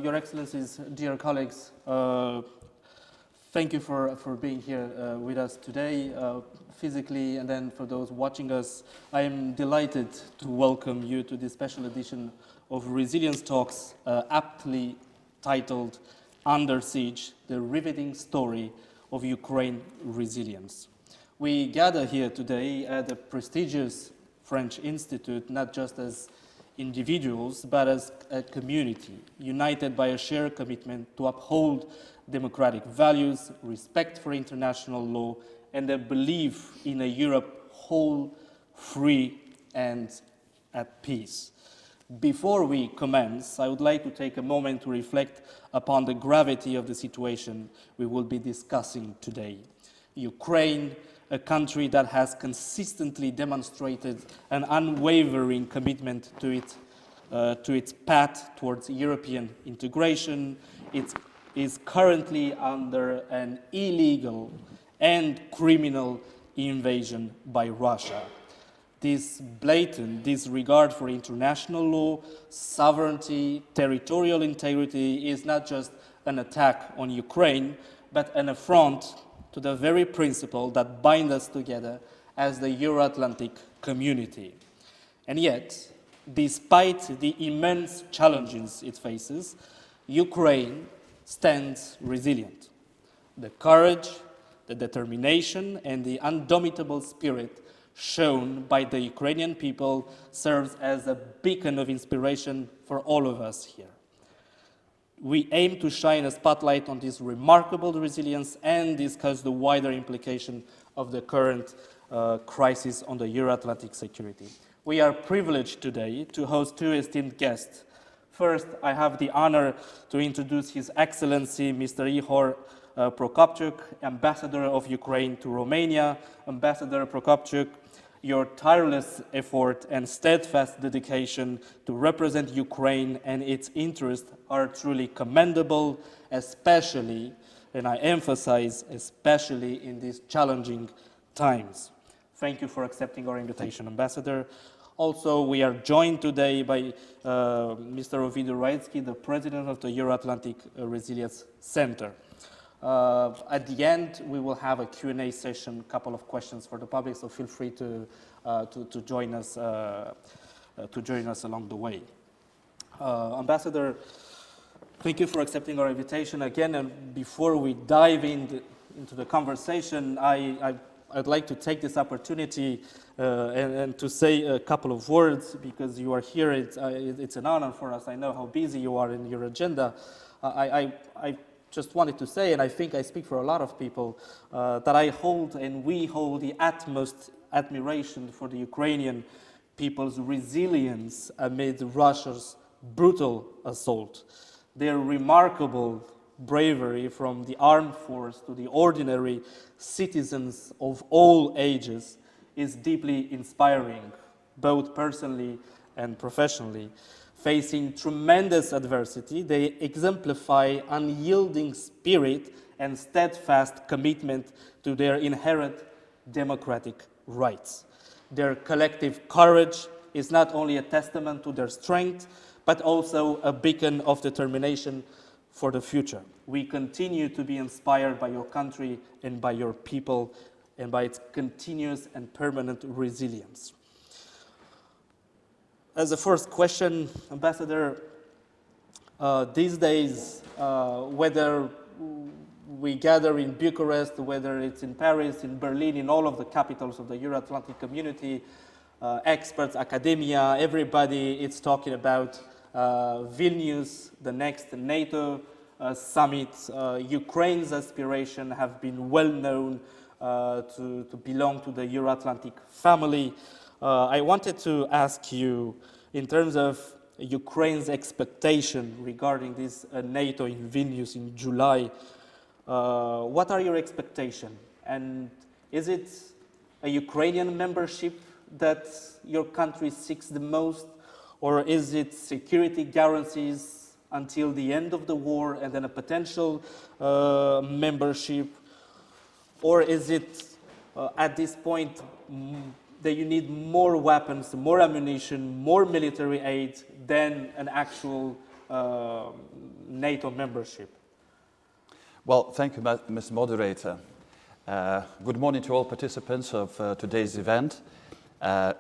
Your Excellencies, dear colleagues, thank you for being here with us today, physically, and then for those watching us. I am delighted to welcome you to this special edition of Resilience Talks, aptly titled Under Siege, the Riveting Story of Ukraine Resilience. We gather here today at a prestigious French institute, not just as individuals, but as a community, united by a shared commitment to uphold democratic values, respect for international law, and a belief in a Europe whole, free, and at peace. Before we commence, I would like to take a moment to reflect upon the gravity of the situation we will be discussing today. Ukraine, a country that has consistently demonstrated an unwavering commitment to its path towards European integration, is currently under an illegal and criminal invasion by Russia. This blatant disregard for international law, sovereignty, territorial integrity is not just an attack on Ukraine, but an affront to the very principle that bind us together as the Euro-Atlantic community. And yet, despite the immense challenges it faces, Ukraine stands resilient. The courage, the determination, and the indomitable spirit shown by the Ukrainian people serves as a beacon of inspiration for all of us here. We aim to shine a spotlight on this remarkable resilience and discuss the wider implication of the current crisis on the Euro-Atlantic security. We are privileged today to host two esteemed guests. First, I have the honor to introduce His Excellency Mr. Ihor Prokopchuk, Ambassador of Ukraine to Romania. Ambassador Prokopchuk, your tireless effort and steadfast dedication to represent Ukraine and its interests are truly commendable, especially, and I emphasize, especially in these challenging times. Thank you for accepting our invitation, Ambassador. Also, we are joined today by Mr. Ovidiu Raetchi, the President of the Euro-Atlantic Resilience Center. At the end, we will have a Q&A session, a couple of questions for the public, so feel free to join us along the way. Ambassador, thank you for accepting our invitation again. And before we dive into the conversation, I'd like to take this opportunity and to say a couple of words because you are here. It's an honor for us. I know how busy you are in your agenda. I just wanted to say, and I think I speak for a lot of people, that I hold and we hold the utmost admiration for the Ukrainian people's resilience amid Russia's brutal assault. Their remarkable bravery from the armed force to the ordinary citizens of all ages is deeply inspiring, both personally and professionally. Facing tremendous adversity, they exemplify unyielding spirit and steadfast commitment to their inherent democratic rights. Their collective courage is not only a testament to their strength, but also a beacon of determination for the future. We continue to be inspired by your country and by your people and by its continuous and permanent resilience. As a first question, Ambassador, these days, whether we gather in Bucharest, whether it's in Paris, in Berlin, in all of the capitals of the Euro-Atlantic community, experts, academia, everybody is talking about Vilnius, the next NATO summit. Ukraine's aspirations have been well known to belong to the Euro-Atlantic family. I wanted to ask you, in terms of Ukraine's expectation regarding this NATO in Vilnius in July, what are your expectations? And is it a Ukrainian membership that your country seeks the most, or is it security guarantees until the end of the war and then a potential membership, or is it at this point that you need more weapons, more ammunition, more military aid than an actual NATO membership? Well, thank you, Mr. Moderator. Good morning to all participants of today's event.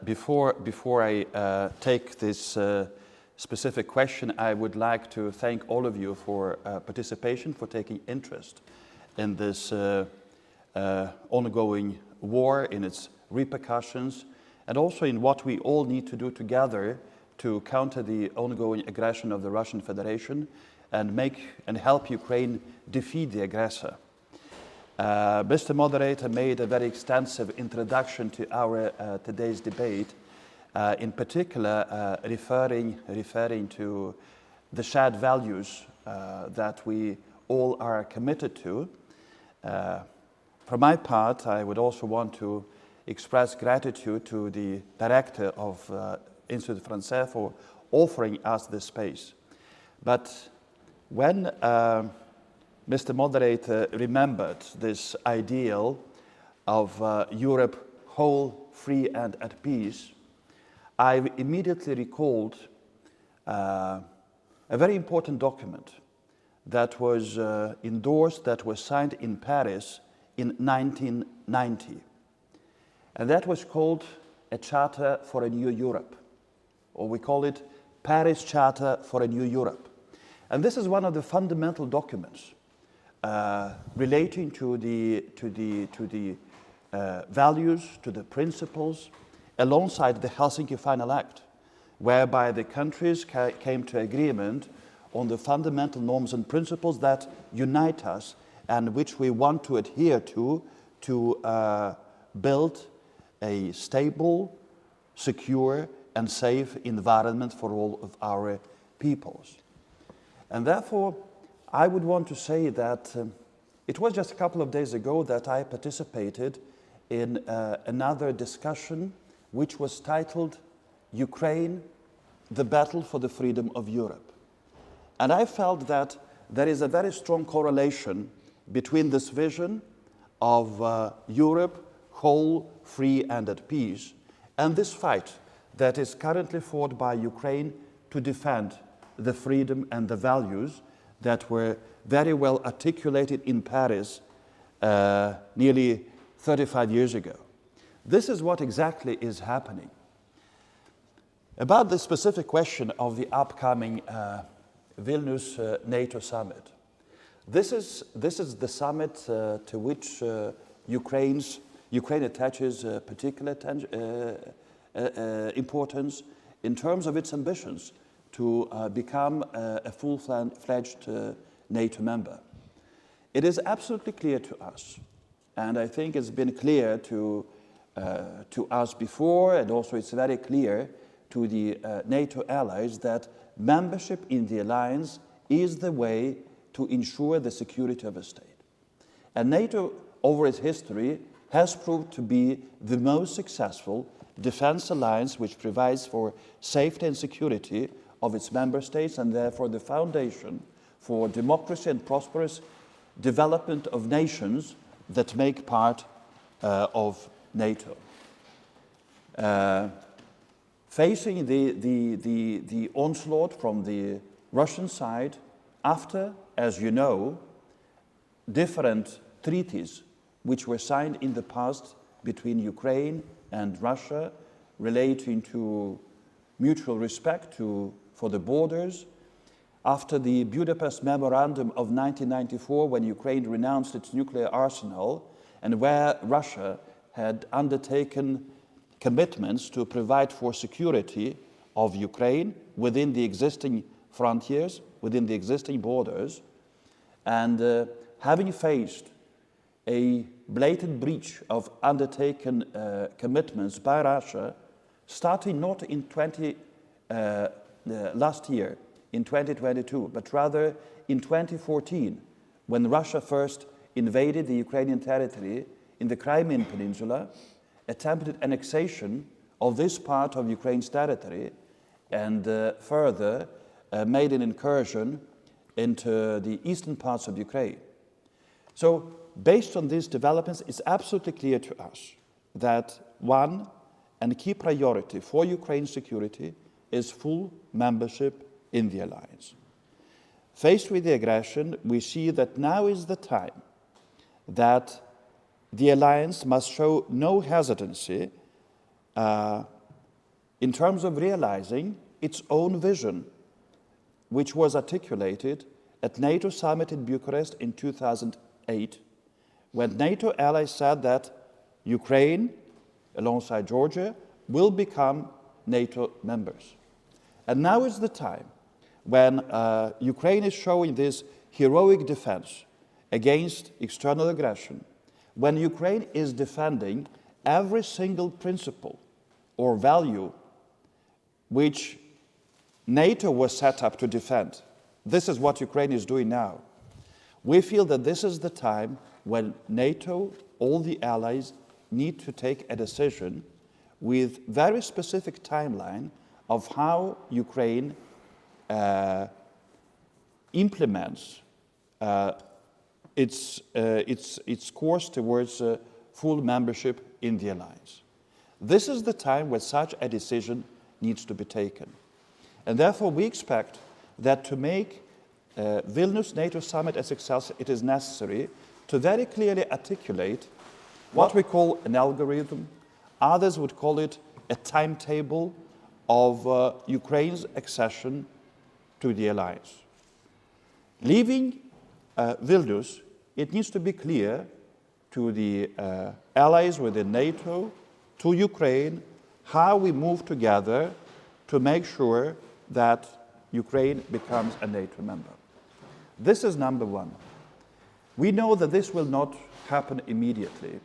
Before I take this specific question, I would like to thank all of you for participation, for taking interest in this ongoing war, in its repercussions, and also in what we all need to do together to counter the ongoing aggression of the Russian Federation and help Ukraine defeat the aggressor. Mr. Moderator made a very extensive introduction to our today's debate, in particular referring to the shared values that we all are committed to. For my part, I would also want to express gratitude to the director of Institut Français for offering us this space. But when Mr. Moderator remembered this ideal of Europe whole, free and at peace, I immediately recalled a very important document that was endorsed, that was signed in Paris in 1990. And that was called a Charter for a New Europe, or we call it Paris Charter for a New Europe. And this is one of the fundamental documents relating to the values, to the principles, alongside the Helsinki Final Act, whereby the countries came to agreement on the fundamental norms and principles that unite us and which we want to adhere to build a stable, secure, and safe environment for all of our peoples. And therefore, I would want to say that it was just a couple of days ago that I participated in another discussion which was titled Ukraine, the Battle for the Freedom of Europe. And I felt that there is a very strong correlation between this vision of Europe whole, free and at peace, and this fight that is currently fought by Ukraine to defend the freedom and the values that were very well articulated in Paris nearly 35 years ago. This is what exactly is happening. About the specific question of the upcoming Vilnius NATO summit. This is the summit to which Ukraine attaches particular importance in terms of its ambitions to become a full-fledged NATO member. It is absolutely clear to us, and I think it's been clear to us before, and also it's very clear to the NATO allies, that membership in the alliance is the way to ensure the security of a state. And NATO, over its history, has proved to be the most successful defense alliance which provides for safety and security of its member states, and therefore the foundation for democracy and prosperous development of nations that make part of NATO. Facing the onslaught from the Russian side, after, as you know, different treaties which were signed in the past between Ukraine and Russia relating to mutual respect for the borders, after the Budapest Memorandum of 1994, when Ukraine renounced its nuclear arsenal, and where Russia had undertaken commitments to provide for security of Ukraine within the existing frontiers, within the existing borders, and having faced a blatant breach of undertaken commitments by Russia, starting not in last year, in 2022, but rather in 2014, when Russia first invaded the Ukrainian territory in the Crimean Peninsula, attempted annexation of this part of Ukraine's territory, and further made an incursion into the eastern parts of Ukraine. So, based on these developments, it's absolutely clear to us that one and key priority for Ukraine's security is full membership in the alliance. Faced with the aggression, we see that now is the time that the alliance must show no hesitancy in terms of realizing its own vision, which was articulated at NATO summit in Bucharest in 2008, when NATO allies said that Ukraine, alongside Georgia, will become NATO members. And now is the time when Ukraine is showing this heroic defense against external aggression, when Ukraine is defending every single principle or value which NATO was set up to defend. This is what Ukraine is doing now. We feel that this is the time when NATO, all the allies, need to take a decision with very specific timeline of how Ukraine implements its course towards full membership in the alliance. This is the time when such a decision needs to be taken. And therefore we expect that to make Vilnius NATO summit a success, it is necessary to very clearly articulate what we call an algorithm. Others would call it a timetable of Ukraine's accession to the alliance. Leaving Vilnius, it needs to be clear to the allies within NATO, to Ukraine, how we move together to make sure that Ukraine becomes a NATO member. This is number one. We know that this will not happen immediately.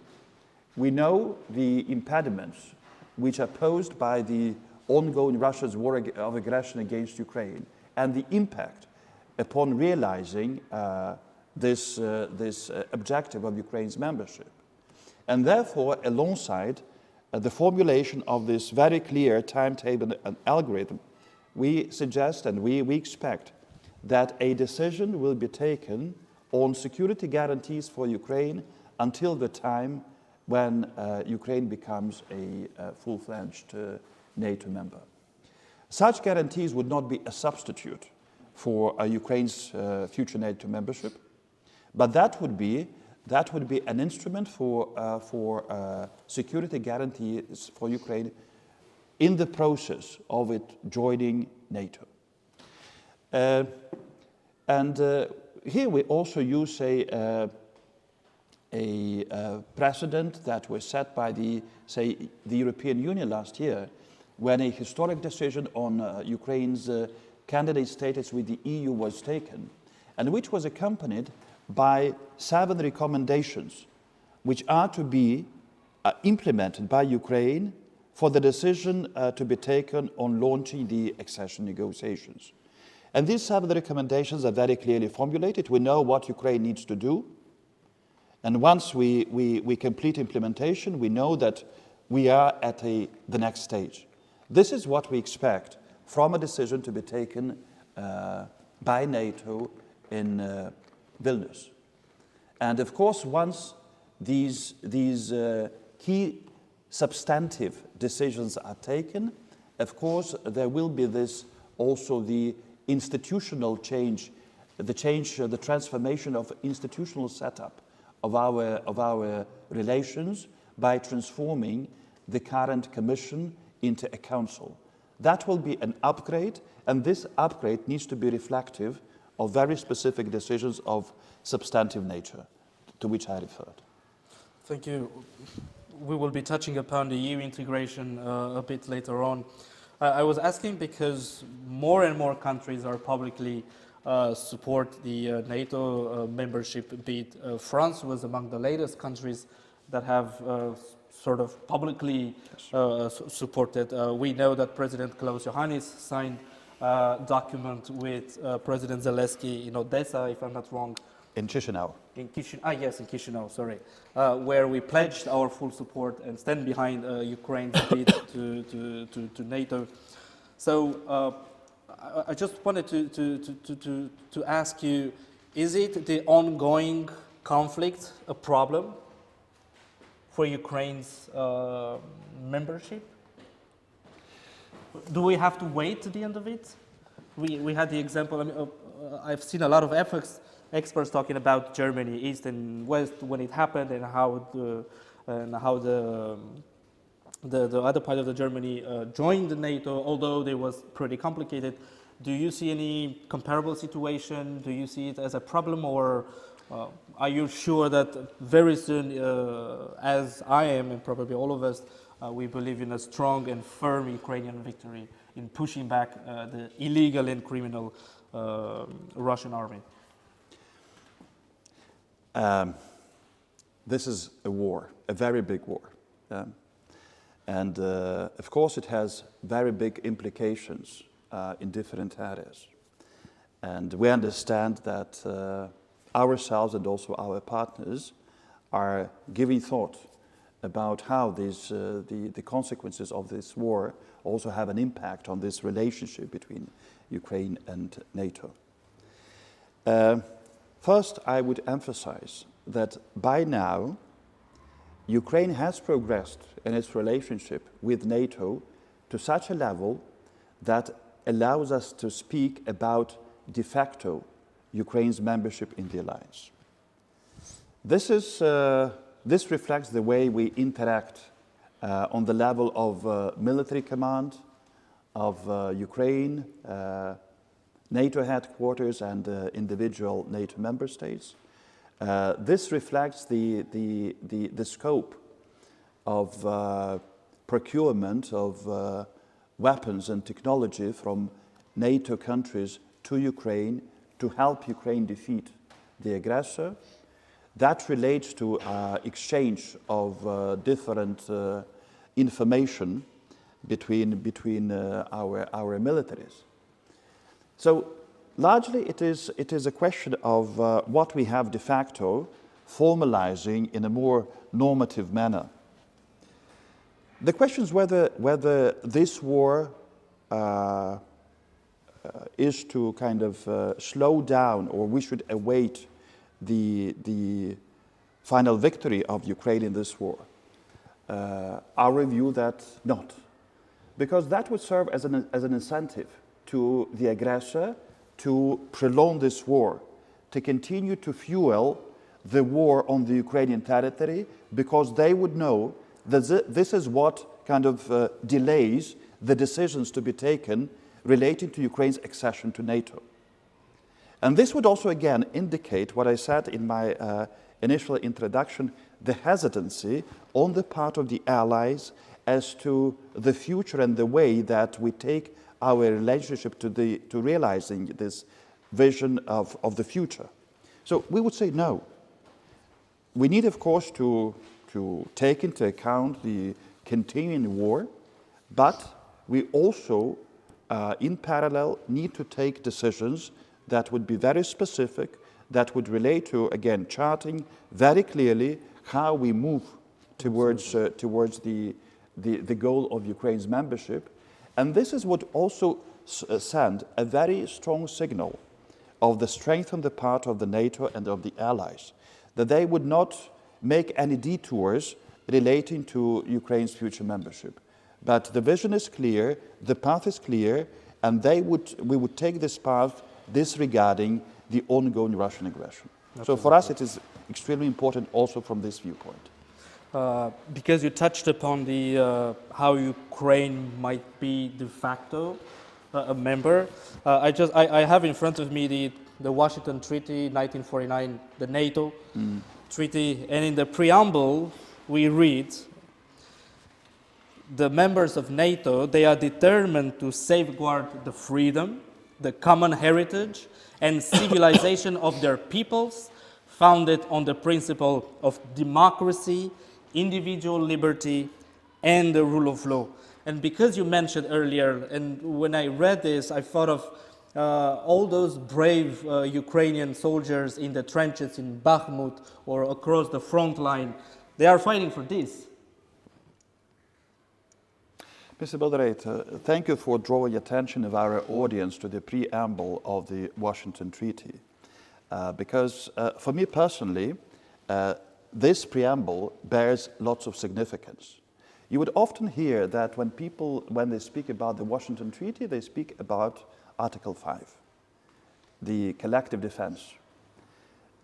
We know the impediments which are posed by the ongoing Russia's war of aggression against Ukraine and the impact upon realizing this objective of Ukraine's membership. And therefore, alongside the formulation of this very clear timetable and algorithm, we suggest and we expect that a decision will be taken on security guarantees for Ukraine until the time when Ukraine becomes a full-fledged NATO member. Such guarantees would not be a substitute for Ukraine's future NATO membership, but that would be an instrument for security guarantees for Ukraine in the process of it joining NATO. Here we also use a precedent that was set by the European Union last year, when a historic decision on Ukraine's candidate status with the EU was taken, and which was accompanied by 7 recommendations which are to be implemented by Ukraine for the decision to be taken on launching the accession negotiations. And these 7 recommendations are very clearly formulated. We know what Ukraine needs to do. And once we complete implementation, we know that we are at the next stage. This is what we expect from a decision to be taken by NATO in Vilnius. And of course, once these key substantive decisions are taken, of course, there will be this also the institutional change, the transformation of institutional setup of our relations by transforming the current Commission into a council. That will be an upgrade, and this upgrade needs to be reflective of very specific decisions of substantive nature, to which I referred. Thank you. We will be touching upon the EU integration a bit later on. I was asking because more and more countries are publicly support the NATO membership bid. France was among the latest countries that have sort of publicly supported. We know that President Klaus Johannes signed a document with President Zelensky in Odessa, if I'm not wrong. In Chisinau. In Chisinau, sorry. Where we pledged our full support and stand behind Ukraine's bid to NATO. So I just wanted to ask you, is it the ongoing conflict a problem for Ukraine's membership? Do we have to wait to the end of it? we had the example. I mean, I've seen a lot of experts talking about Germany, East and West, when it happened, and how the other part of the Germany joined the NATO, although it was pretty complicated. Do you see any comparable situation? Do you see it as a problem, or are you sure that very soon, as I am and probably all of us, we believe in a strong and firm Ukrainian victory in pushing back the illegal and criminal Russian army? This is a war, a very big war. And of course it has very big implications in different areas. And we understand that ourselves and also our partners are giving thought about how the consequences of this war also have an impact on this relationship between Ukraine and NATO. First, I would emphasize that by now, Ukraine has progressed in its relationship with NATO to such a level that allows us to speak about de facto Ukraine's membership in the alliance. This reflects the way we interact on the level of military command of Ukraine, NATO headquarters and individual NATO member states. This reflects the scope of procurement of weapons and technology from NATO countries to Ukraine to help Ukraine defeat the aggressor. That relates to exchange of different information between our militaries. So largely it is a question of what we have de facto formalizing in a more normative manner. The question is whether this war is to kind of slow down, or we should await the final victory of Ukraine in this war. Our view that not, because that would serve as an incentive to the aggressor to prolong this war, to continue to fuel the war on the Ukrainian territory, because they would know that this is what kind of delays the decisions to be taken relating to Ukraine's accession to NATO. And this would also again indicate what I said in my initial introduction, the hesitancy on the part of the allies as to the future and the way that we take our relationship to realizing this vision of the future. So we would say no. We need, of course, to take into account the continuing war, but we also, in parallel, need to take decisions that would be very specific, that would relate to, again, charting very clearly how we move towards the goal of Ukraine's membership. And this is what also send a very strong signal of the strength on the part of the NATO and of the allies, that they would not make any detours relating to Ukraine's future membership. But the vision is clear, the path is clear, and we would take this path disregarding the ongoing Russian aggression. So for us it is extremely important also from this viewpoint. Because you touched upon the how Ukraine might be de facto a member, I have in front of me the Washington Treaty, 1949, the NATO Treaty, and in the preamble we read, the members of NATO, they are determined to safeguard the freedom, the common heritage, and civilization of their peoples, founded on the principle of democracy, individual liberty, and the rule of law. And because you mentioned earlier, and when I read this, I thought of all those brave Ukrainian soldiers in the trenches in Bakhmut or across the front line. They are fighting for this. Mr. Moderator, thank you for drawing attention of our audience to the preamble of the Washington Treaty. Because for me personally, this preamble bears lots of significance. You would often hear that when they speak about the Washington Treaty, they speak about Article 5, the collective defense.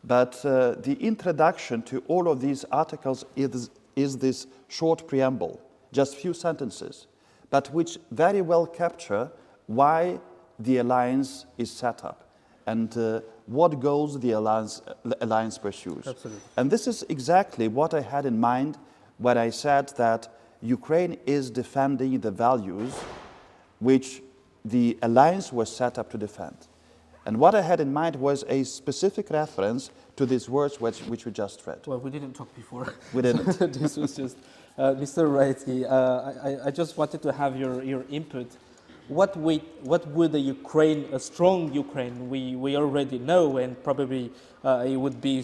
But the introduction to all of these articles is this short preamble, just few sentences, but which very well capture why the alliance is set up and what goals the alliance pursues. Absolutely. And this is exactly what I had in mind when I said that Ukraine is defending the values which the alliance was set up to defend. And what I had in mind was a specific reference to these words which we just read. Well, we didn't talk before. We didn't. This was just, Mr. Raetchi, I just wanted to have your input. What would a strong Ukraine, we already know, and probably it would be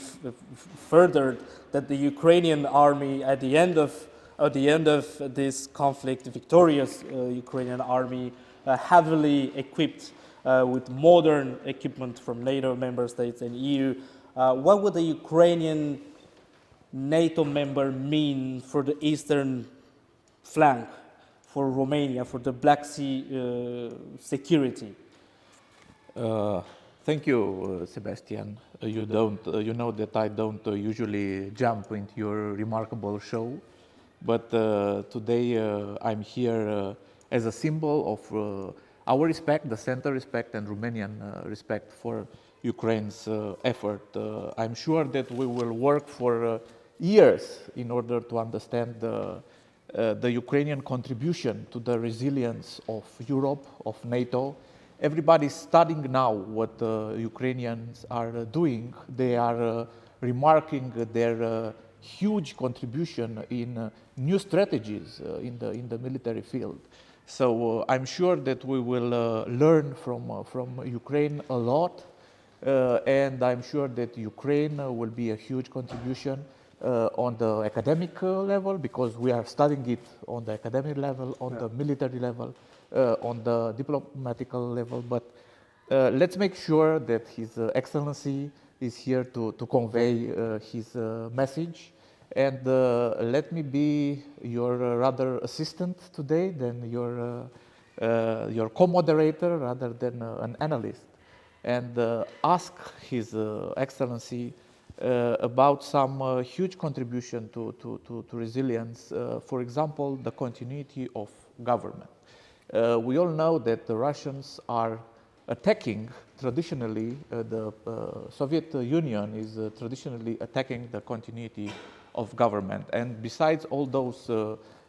furthered that the Ukrainian army at the end of this conflict, victorious Ukrainian army, heavily equipped with modern equipment from NATO member states and EU. What would the Ukrainian NATO member mean for the eastern flank, for Romania, for the Black Sea security? Thank you, Sebastian. You know that I don't usually jump into your remarkable show, but today I'm here as a symbol of our respect, the center respect, and Romanian respect for Ukraine's effort. I'm sure that we will work for years in order to understand the Ukrainian contribution to the resilience of Europe, of NATO. Everybody's studying now what Ukrainians are doing. They are remarking their huge contribution in new strategies in the military field. So I'm sure that we will learn from Ukraine a lot, and I'm sure that Ukraine will be a huge contribution on the academic level, because we are studying it on the academic level, on the military level, on the diplomatical level. But let's make sure that His Excellency is here to convey his message. And let me be your rather assistant today than your co-moderator rather than an analyst, and ask His Excellency about some huge contribution to resilience. For example, the continuity of government. We all know that the Russians are attacking traditionally, the Soviet Union is traditionally attacking the continuity of government. And besides all those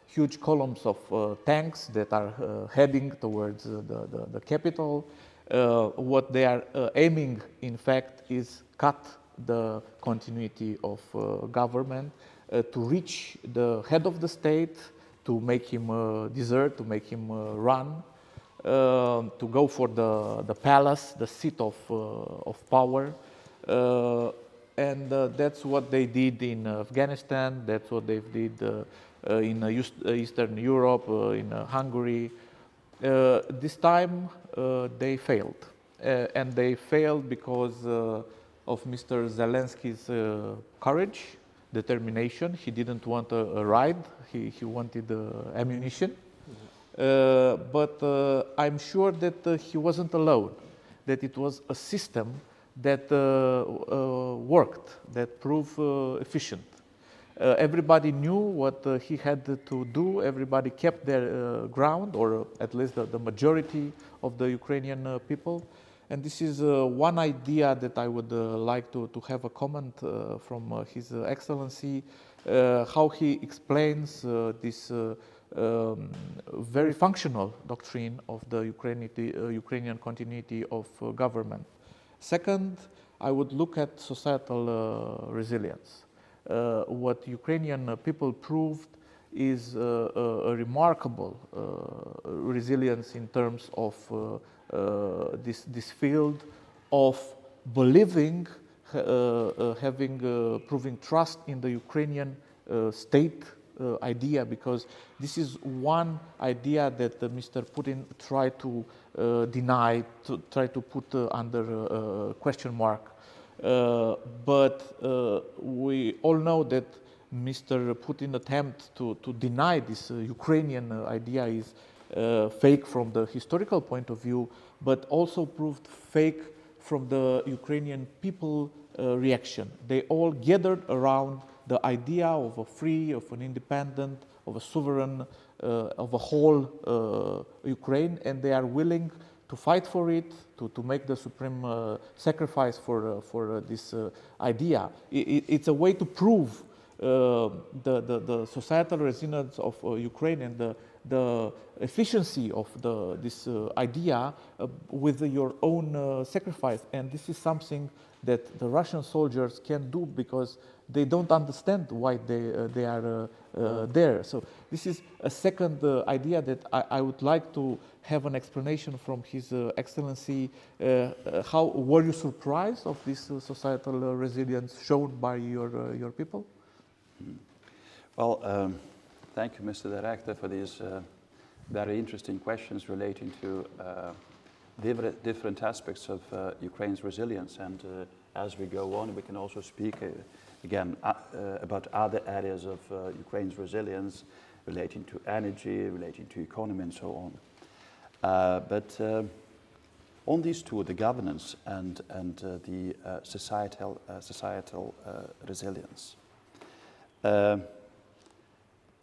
huge columns of tanks that are heading towards the capital, what they are aiming, in fact, is cut the continuity of government, to reach the head of the state, to make him desert, to make him run, to go for the palace, the seat of power. And that's what they did in Afghanistan, that's what they did in Eastern Europe, in Hungary. This time they failed. And they failed because of Mr. Zelensky's courage, determination. He didn't want a ride, he wanted ammunition. But I'm sure that he wasn't alone, that it was a system that worked, that proved efficient. Everybody knew what he had to do, everybody kept their ground, or at least the majority of the Ukrainian people. And this is one idea that I would like to have a comment from His Excellency, how he explains this very functional doctrine of the Ukrainian continuity of government. Second, I would look at societal resilience. What Ukrainian people proved is a remarkable resilience in terms of this field of believing, proving trust in the Ukrainian state idea, because this is one idea that Mr. Putin tried to deny, to try to put under question mark. But we all know that Mr. Putin's attempt to deny this Ukrainian idea is fake from the historical point of view, but also proved fake from the Ukrainian people reaction. They all gathered around the idea of a free, of an independent, of a sovereign, of a whole Ukraine, and they are willing to fight for it, to make the supreme sacrifice for this idea. It's a way to prove the societal resilience of Ukraine and the efficiency of this idea with your own sacrifice. And this is something that the Russian soldiers can do because they don't understand why they are there. So this is a second idea that I would like to have an explanation from His Excellency. How were you surprised of this societal resilience shown by your people? Well, thank you, Mr. Director, for these very interesting questions relating to different aspects of Ukraine's resilience. And as we go on, we can also speak again about other areas of Ukraine's resilience relating to energy, relating to economy, and so on. But on these two, the governance and the societal resilience,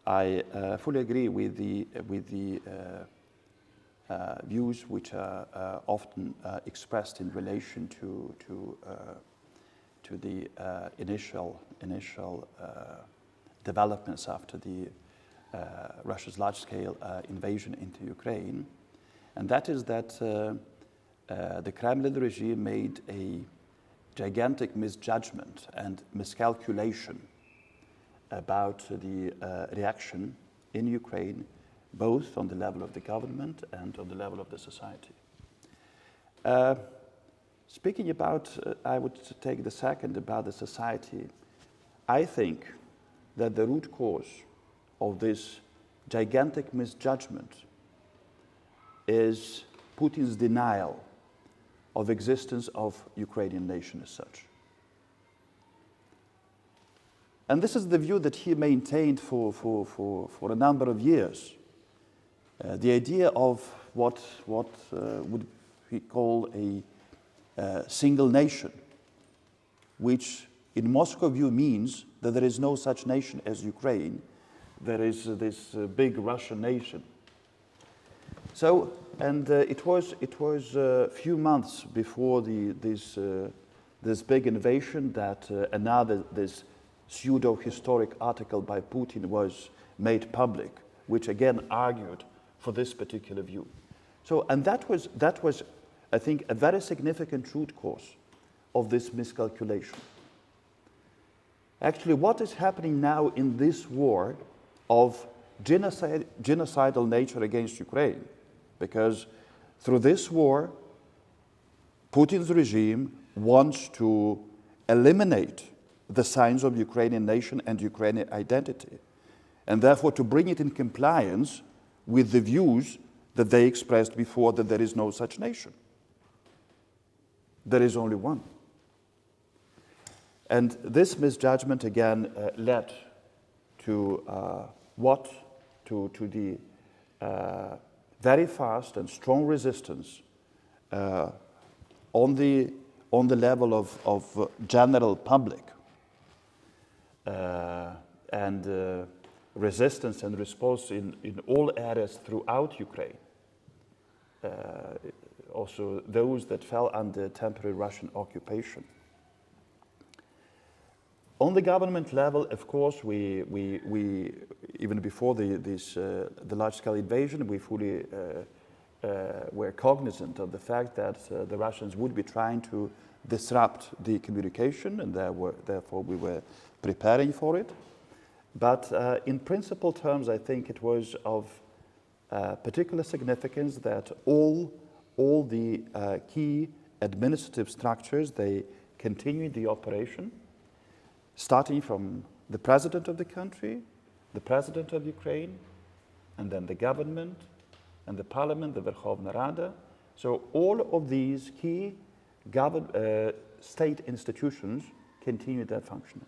I fully agree with the views which are often expressed in relation to the initial developments after the Russia's large-scale invasion into Ukraine, and that is that the Kremlin regime made a gigantic misjudgment and miscalculation about the reaction in Ukraine, both on the level of the government and on the level of the society. Speaking about, I would take the second about the society. I think that the root cause of this gigantic misjudgment is Putin's denial of existence of Ukrainian nation as such. And this is the view that he maintained for a number of years. The idea of what would we call a single nation, which in Moscow view means that there is no such nation as Ukraine. There is this big Russian nation. So, and it was a few months before this big invasion that this pseudo-historic article by Putin was made public, which again argued for this particular view. So, and that was, I think, a very significant root cause of this miscalculation. Actually, what is happening now in this war of genocidal nature against Ukraine? Because through this war, Putin's regime wants to eliminate the signs of Ukrainian nation and Ukrainian identity, and therefore to bring it in compliance with the views that they expressed before, that there is no such nation. There is only one. And this misjudgment again led to the very fast and strong resistance on the level of general public, and resistance and response in all areas throughout Ukraine. Also those that fell under temporary Russian occupation. On the government level, of course, we even before the large-scale invasion, we fully were cognizant of the fact that the Russians would be trying to disrupt the communication, and therefore we were preparing for it. But in principal terms, I think it was of particular significance that all the key administrative structures, they continued the operation, starting from the president of the country, the president of Ukraine, and then the government, and the parliament, the Verkhovna Rada. So all of these key state institutions continued their functioning.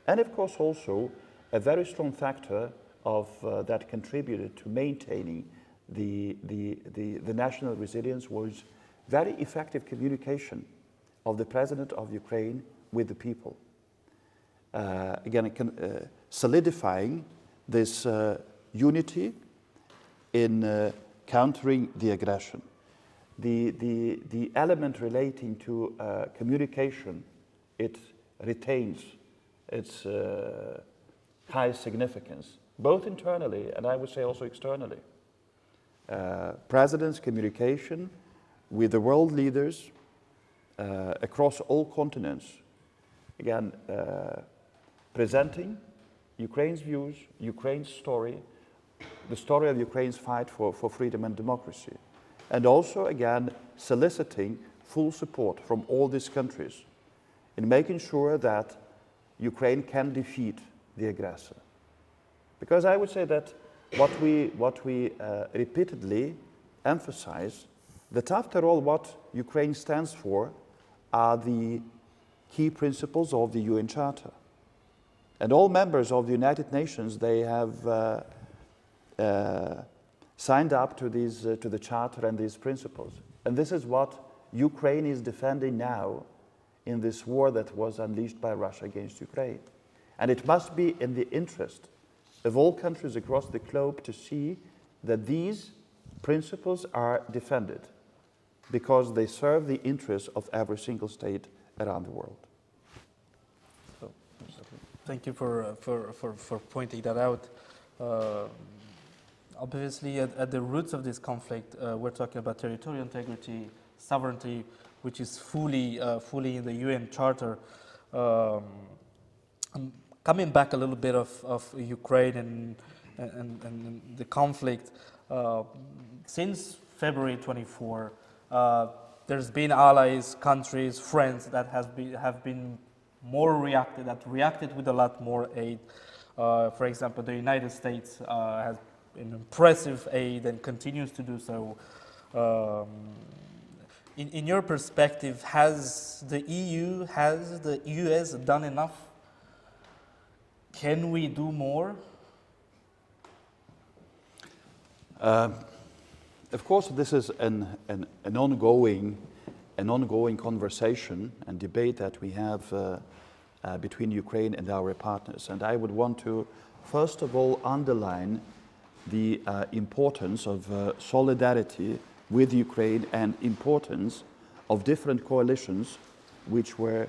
And of course also a very strong factor of that contributed to maintaining the national resilience was very effective communication of the president of Ukraine with the people. Again, solidifying this unity in countering the aggression. The element relating to communication, it retains its high significance, both internally and I would say also externally. President's communication with the world leaders across all continents, again, presenting Ukraine's views, Ukraine's story, the story of Ukraine's fight for freedom and democracy, and also, again, soliciting full support from all these countries in making sure that Ukraine can defeat the aggressor. Because I would say that what we repeatedly emphasize, that after all what Ukraine stands for are the key principles of the UN Charter. And all members of the United Nations, they have signed up to the Charter and these principles. And this is what Ukraine is defending now in this war that was unleashed by Russia against Ukraine. And it must be in the interest of all countries across the globe to see that these principles are defended because they serve the interests of every single state around the world. So, thank you for pointing that out. Obviously, at the roots of this conflict, we're talking about territorial integrity, sovereignty, which is fully in the UN Charter. Coming back a little bit of Ukraine and the conflict, since February 24, there's been allies, countries, friends that have been more reacted, that reacted with a lot more aid. For example, the United States has an impressive aid and continues to do so. In your perspective, has the EU, has the US done enough? Can we do more? Of course, this is an ongoing conversation and debate that we have between Ukraine and our partners. And I would want to, first of all, underline the importance of solidarity with Ukraine and importance of different coalitions which were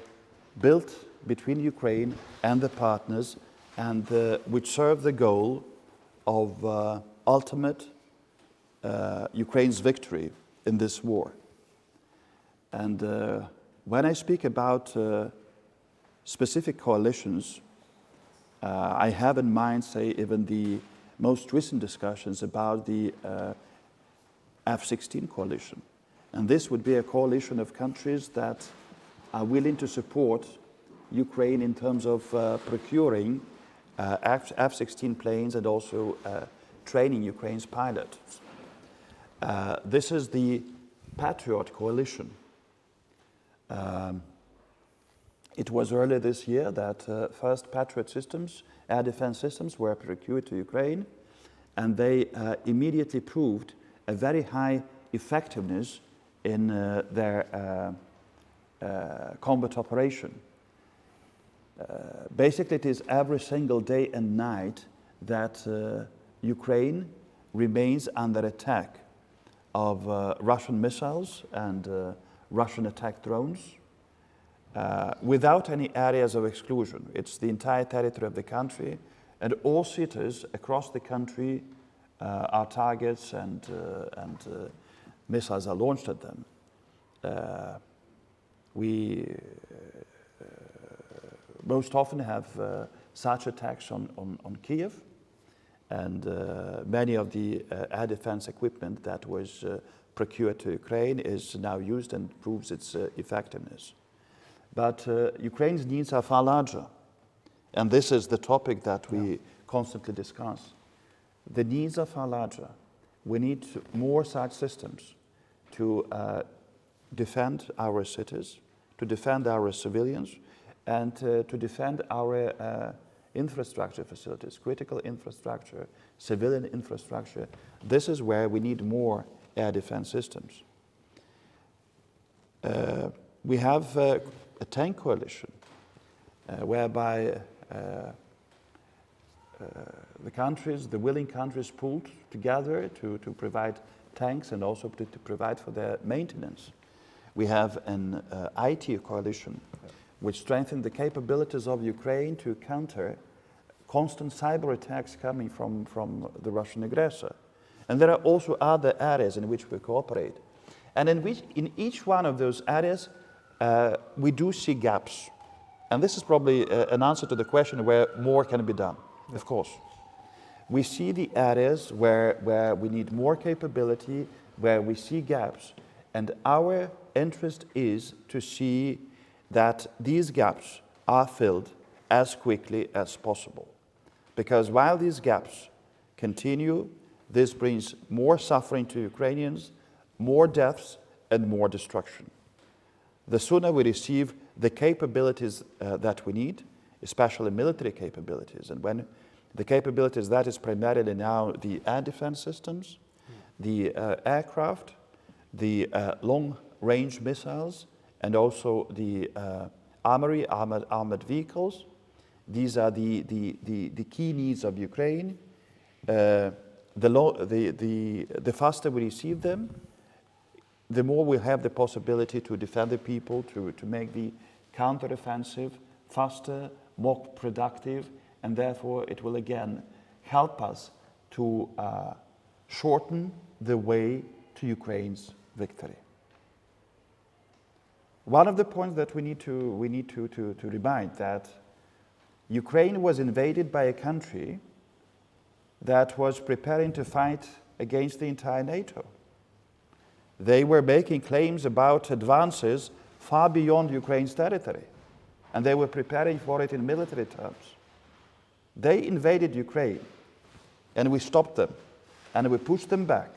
built between Ukraine and the partners and which serve the goal of ultimate Ukraine's victory in this war. And when I speak about specific coalitions, I have in mind, say, even the most recent discussions about the F-16 coalition. And this would be a coalition of countries that are willing to support Ukraine in terms of procuring F-16 planes and also training Ukraine's pilots. This is the Patriot coalition. It was earlier this year that first Patriot systems, air defense systems, were procured to Ukraine, and they immediately proved a very high effectiveness in their combat operation. Basically, it is every single day and night that Ukraine remains under attack of Russian missiles and Russian attack drones without any areas of exclusion. It's the entire territory of the country, and all cities across the country are targets and missiles are launched at them. We most often have such attacks on Kiev, and many of the air defense equipment that was procured to Ukraine is now used and proves its effectiveness. But Ukraine's needs are far larger, and this is the topic that we constantly discuss. The needs are far larger. We need more such systems to defend our cities, to defend our civilians, and to defend our infrastructure facilities, critical infrastructure, civilian infrastructure. This is where we need more air defense systems. We have a tank coalition whereby the countries, the willing countries, pooled together to provide tanks and also to provide for their maintenance. We have an IT coalition which strengthens the capabilities of Ukraine to counter constant cyber attacks coming from the Russian aggressor. And there are also other areas in which we cooperate. And in each one of those areas, we do see gaps. And this is probably an answer to the question where more can be done, of course. We see the areas where we need more capability, where we see gaps. And our interest is to see that these gaps are filled as quickly as possible. Because while these gaps continue, this brings more suffering to Ukrainians, more deaths, and more destruction. The sooner we receive the capabilities that we need, especially military capabilities, and when the capabilities, that is primarily now the air defense systems, the aircraft, the long-range missiles, and also the armored vehicles. These are the key needs of Ukraine. The faster we receive them, the more we have the possibility to defend the people, to make the counteroffensive faster, more productive, and therefore it will again help us to shorten the way to Ukraine's victory. One of the points that we need to remind that Ukraine was invaded by a country that was preparing to fight against the entire NATO. They were making claims about advances far beyond Ukraine's territory, and they were preparing for it in military terms. They invaded Ukraine, and we stopped them, and we pushed them back,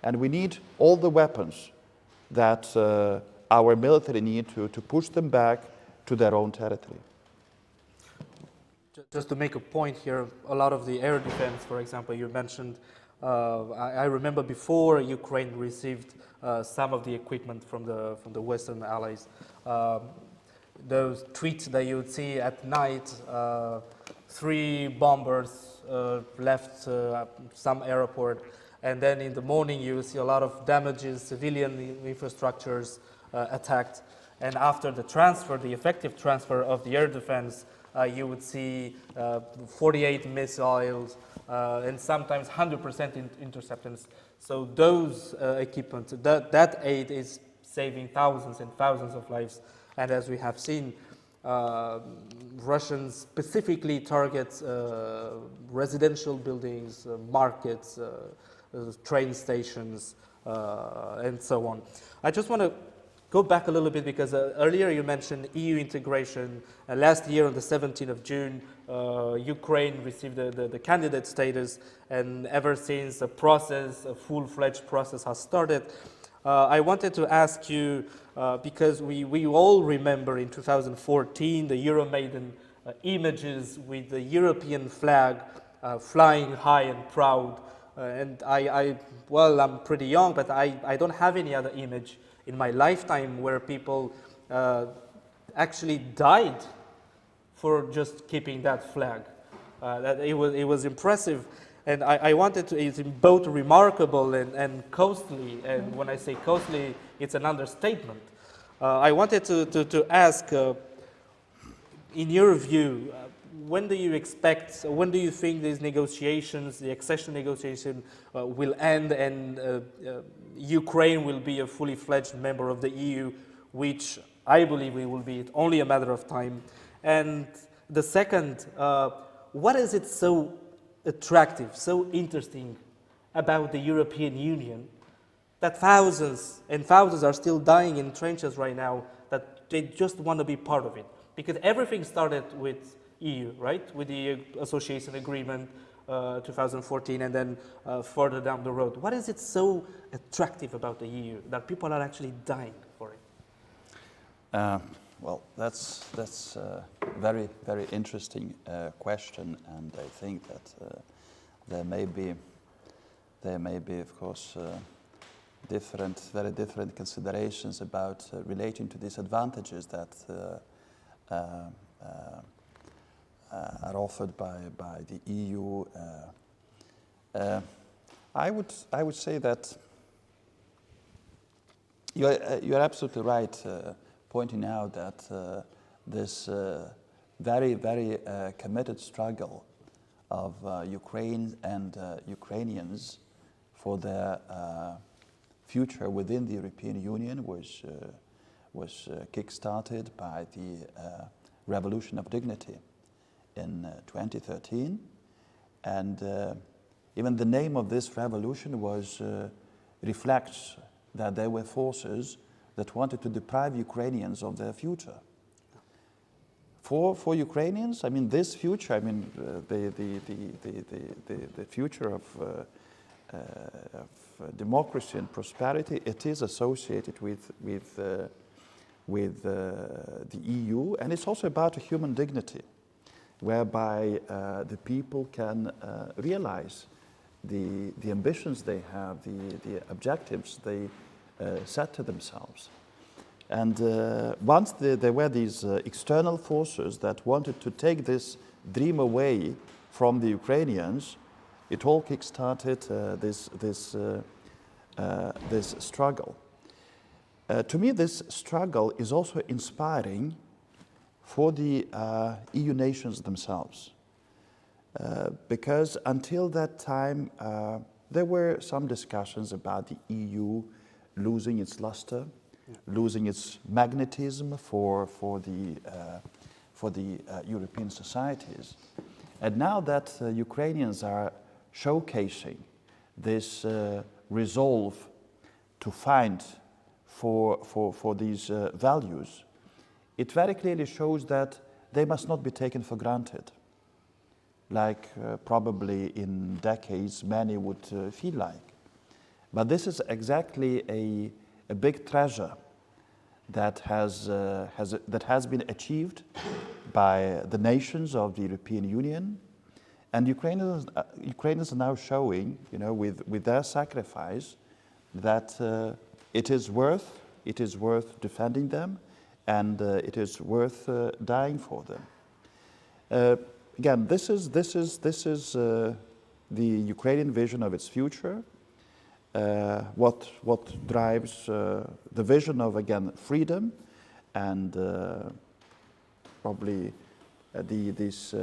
and we need all the weapons that our military need to push them back to their own territory. Just to make a point here, a lot of the air defense, for example, you mentioned, I remember before Ukraine received some of the equipment from the Western allies, those tweets that you would see at night, 3 bombers left some airport, and then in the morning you see a lot of damages, civilian infrastructures attacked, and after the transfer, the effective transfer of the air defense, you would see 48 missiles and sometimes 100% interceptance. So those equipment, that aid is saving thousands and thousands of lives. And as we have seen, Russians specifically target residential buildings, markets, train stations, and so on. I just want to go back a little bit because earlier you mentioned EU integration. Last year on the 17th of June, Ukraine received the candidate status, and ever since a full-fledged process has started. I wanted to ask you, because we all remember in 2014 the Euromaidan images with the European flag flying high and proud. And I'm pretty young, but I don't have any other image in my lifetime where people actually died for just keeping that flag. That it was impressive, and I wanted to. It's both remarkable and costly. And when I say costly, it's an understatement. I wanted to ask, in your view, when do you expect? When do you think these negotiations, the accession negotiation, will end and Ukraine will be a fully fledged member of the EU, which I believe it will be only a matter of time. And the second, what is it so attractive, so interesting about the European Union that thousands and thousands are still dying in trenches right now, that they just want to be part of it? Because everything started with EU, right? With the association agreement, 2014, and then further down the road. What is it so attractive about the EU that people are actually dying for it? Well, that's a very, very interesting question, and I think that there may be, of course, very different considerations about relating to these advantages that are offered by the EU. I would say that you're absolutely right, pointing out that this very, very committed struggle of Ukraine and Ukrainians for their future within the European Union was kick-started by the Revolution of Dignity in 2013, and even the name of this revolution reflects that there were forces that wanted to deprive Ukrainians of their future. For Ukrainians, I mean, this future, I mean, the future of democracy and prosperity, it is associated with the EU, and it's also about a human dignity, whereby the people can realize the ambitions they have, the objectives they set to themselves. And once there were these external forces that wanted to take this dream away from the Ukrainians, it all kick-started this struggle. To me, this struggle is also inspiring for the EU nations themselves. Because until that time, there were some discussions about the EU losing its luster, losing its magnetism for the European societies. And now that Ukrainians are showcasing this resolve to fight for these values, it very clearly shows that they must not be taken for granted, like probably in decades many would feel like. But this is exactly a big treasure that has been achieved by the nations of the European Union, and Ukrainians are now showing, with their sacrifice, that it is worth defending them, and it is worth dying for them. Again, this is the Ukrainian vision of its future. What drives the vision of, again, freedom, and probably this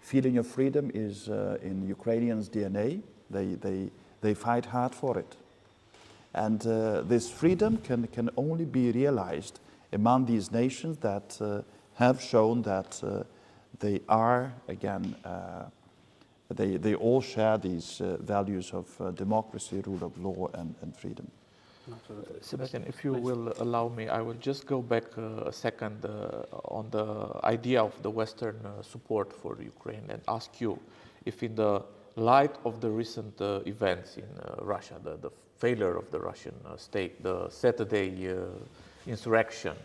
feeling of freedom is in Ukrainians' DNA. They fight hard for it, and this freedom can only be realized among these nations that have shown that they are, again, they all share these values of democracy, rule of law, and freedom. Sebastian, if you will allow me, I will just go back a second on the idea of the Western support for Ukraine and ask you if, in the light of the recent events in Russia, the failure of the Russian state, the Saturday insurrection,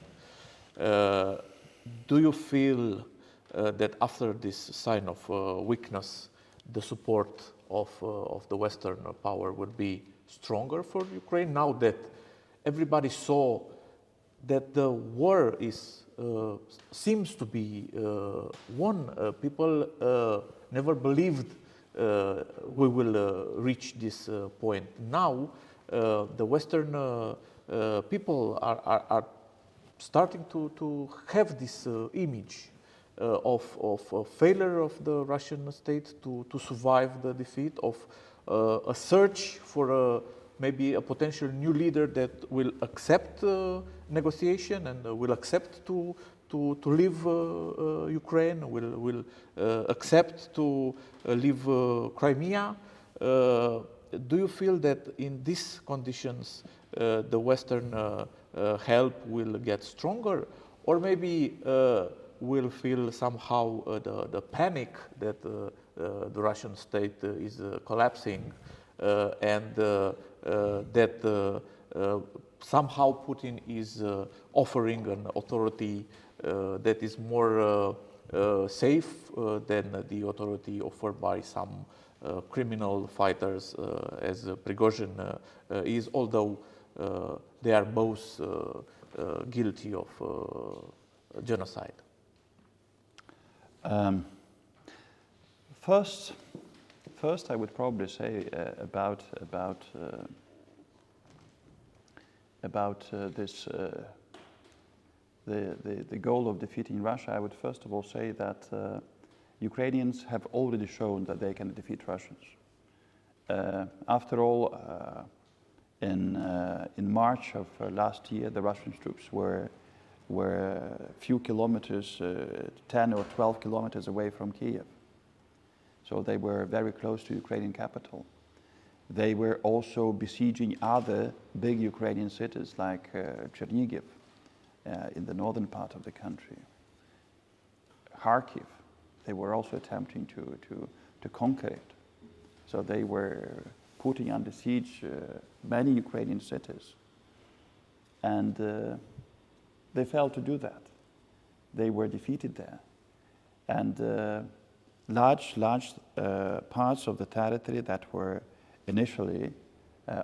do you feel that after this sign of weakness, the support of the Western power will be stronger for Ukraine, now that everybody saw that the war seems to be won? People never believed we will reach this point. Now the Western people are starting to have this image of failure of the Russian state to survive the defeat, of a search for maybe a potential new leader that will accept negotiation and will accept to leave Ukraine, will accept to leave Crimea. Do you feel that in these conditions the Western help will get stronger, or maybe will feel somehow the panic that the Russian state is collapsing, and that somehow Putin is offering an authority that is more safe than the authority offered by some criminal fighters as Prigozhin is, although they are both guilty of genocide. First, I would probably say about this the goal of defeating Russia. I would first of all say that Ukrainians have already shown that they can defeat Russians. After all, in March of last year, the Russian troops were a few kilometers, 10 or 12 kilometers away from Kiev. So they were very close to Ukrainian capital. They were also besieging other big Ukrainian cities like Chernihiv in the northern part of the country, Kharkiv. They were also attempting to conquer it. So they were putting under siege many Ukrainian cities. And they failed to do that. They were defeated there. And large parts of the territory that were initially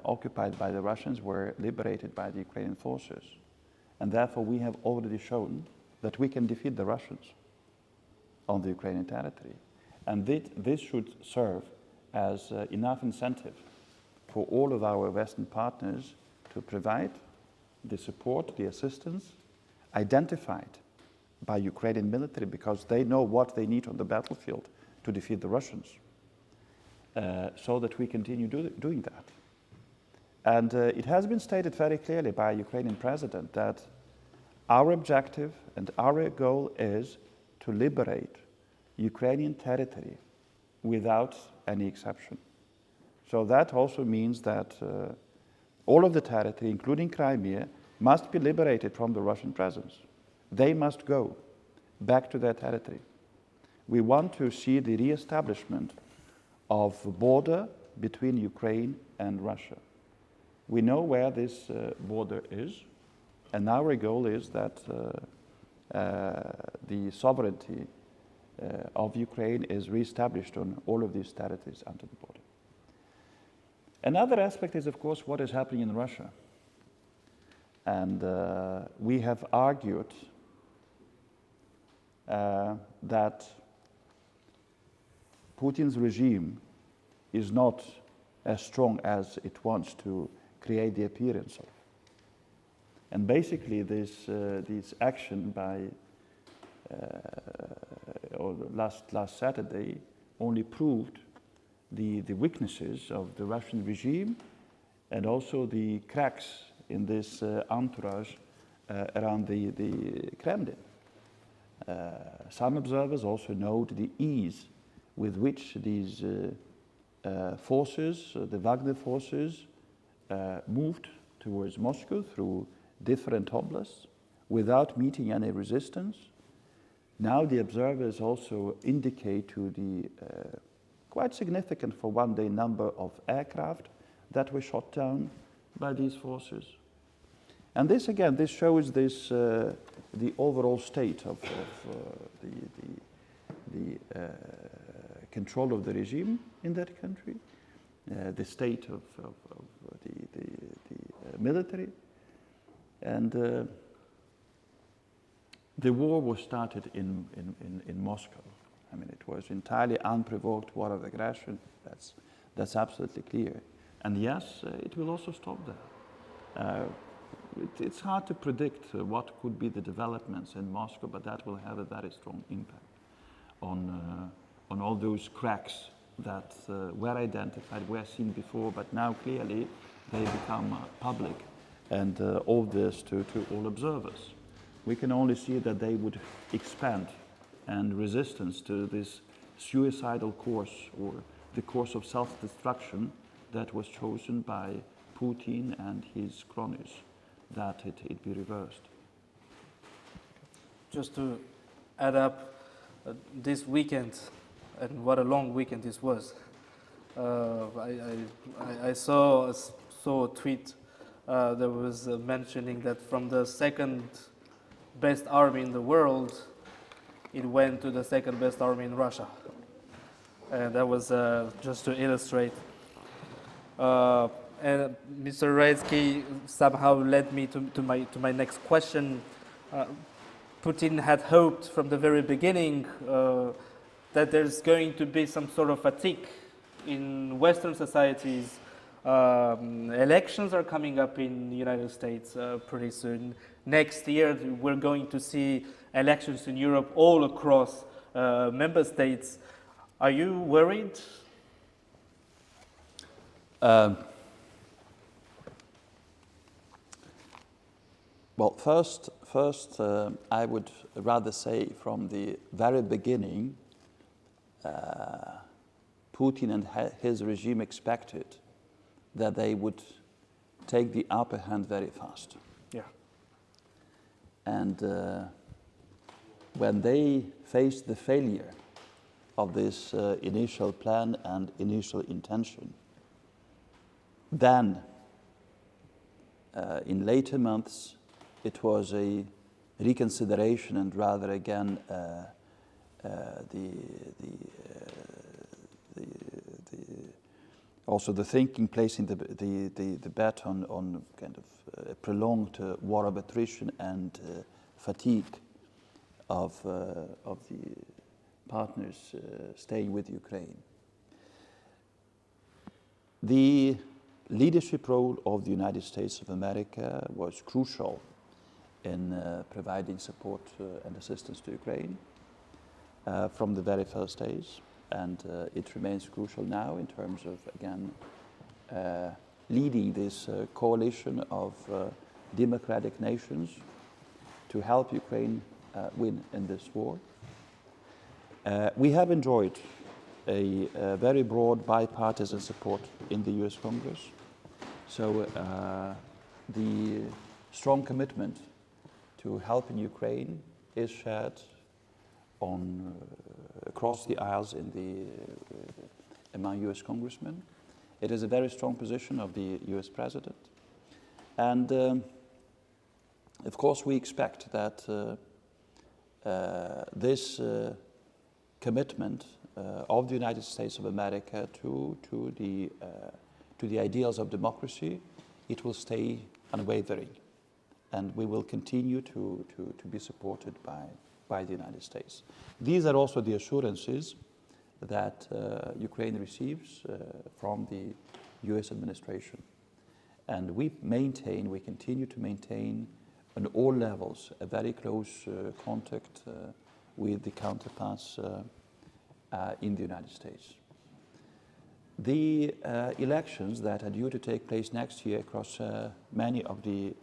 occupied by the Russians were liberated by the Ukrainian forces. And therefore we have already shown that we can defeat the Russians on the Ukrainian territory. And this should serve as enough incentive for all of our Western partners to provide the support, the assistance identified by Ukrainian military, because they know what they need on the battlefield to defeat the Russians, so that we continue doing that. And it has been stated very clearly by Ukrainian president that our objective and our goal is to liberate Ukrainian territory without any exception. So that also means that all of the territory, including Crimea, must be liberated from the Russian presence. They must go back to their territory. We want to see the re-establishment of a border between Ukraine and Russia. We know where this border is, and our goal is that the sovereignty of Ukraine is re-established on all of these territories under the border. Another aspect is, of course, what is happening in Russia. And we have argued that Putin's regime is not as strong as it wants to create the appearance of. And basically this action by last Saturday only proved the weaknesses of the Russian regime and also the cracks in this entourage around the Kremlin. Some observers also note the ease with which these forces, the Wagner forces, moved towards Moscow through different oblasts without meeting any resistance. Now the observers also indicate to the quite significant for one day number of aircraft that were shot down by these forces. And this again, this shows this the overall state of the control of the regime in that country, the state of the military, and the war was started in Moscow. I mean, it was entirely unprovoked war of aggression. That's absolutely clear. And yes, it will also stop there. It's hard to predict what could be the developments in Moscow, but that will have a very strong impact on all those cracks that were identified, were seen before, but now clearly they become public and obvious to all observers. We can only see that they would expand, and resistance to this suicidal course or the course of self-destruction that was chosen by Putin and his cronies, that it be reversed. Just to add up, this weekend, and what a long weekend this was. I saw a tweet there was mentioning that from the second best army in the world, it went to the second best army in Russia. And that was just to illustrate. And Mr. Raetchi somehow led me to my next question. Putin had hoped from the very beginning that there's going to be some sort of fatigue in Western societies. Elections are coming up in the United States pretty soon. Next year, we're going to see elections in Europe all across member states. Are you worried? Well, first, I would rather say from the very beginning, Putin and his regime expected that they would take the upper hand very fast. Yeah. And when they faced the failure of this initial plan and initial intention, then in later months, it was a reconsideration and rather again also the thinking placing the bet on kind of a prolonged war of attrition and fatigue of the partners staying with Ukraine. The leadership role of the United States of America was crucial in providing support and assistance to Ukraine from the very first days, and it remains crucial now in terms of, again, leading this coalition of democratic nations to help Ukraine win in this war. We have enjoyed a very broad bipartisan support in the US Congress. So the strong commitment to helping Ukraine is shared on across the aisles among US congressmen. It is a very strong position of the US president. And of course we expect that this commitment of the United States of America to the ideals of democracy, it will stay unwavering, and we will continue to be supported by the United States. These are also the assurances that Ukraine receives from the US administration, and we continue to maintain on all levels a very close contact with the counterparts in the United States. The elections that are due to take place next year across many of the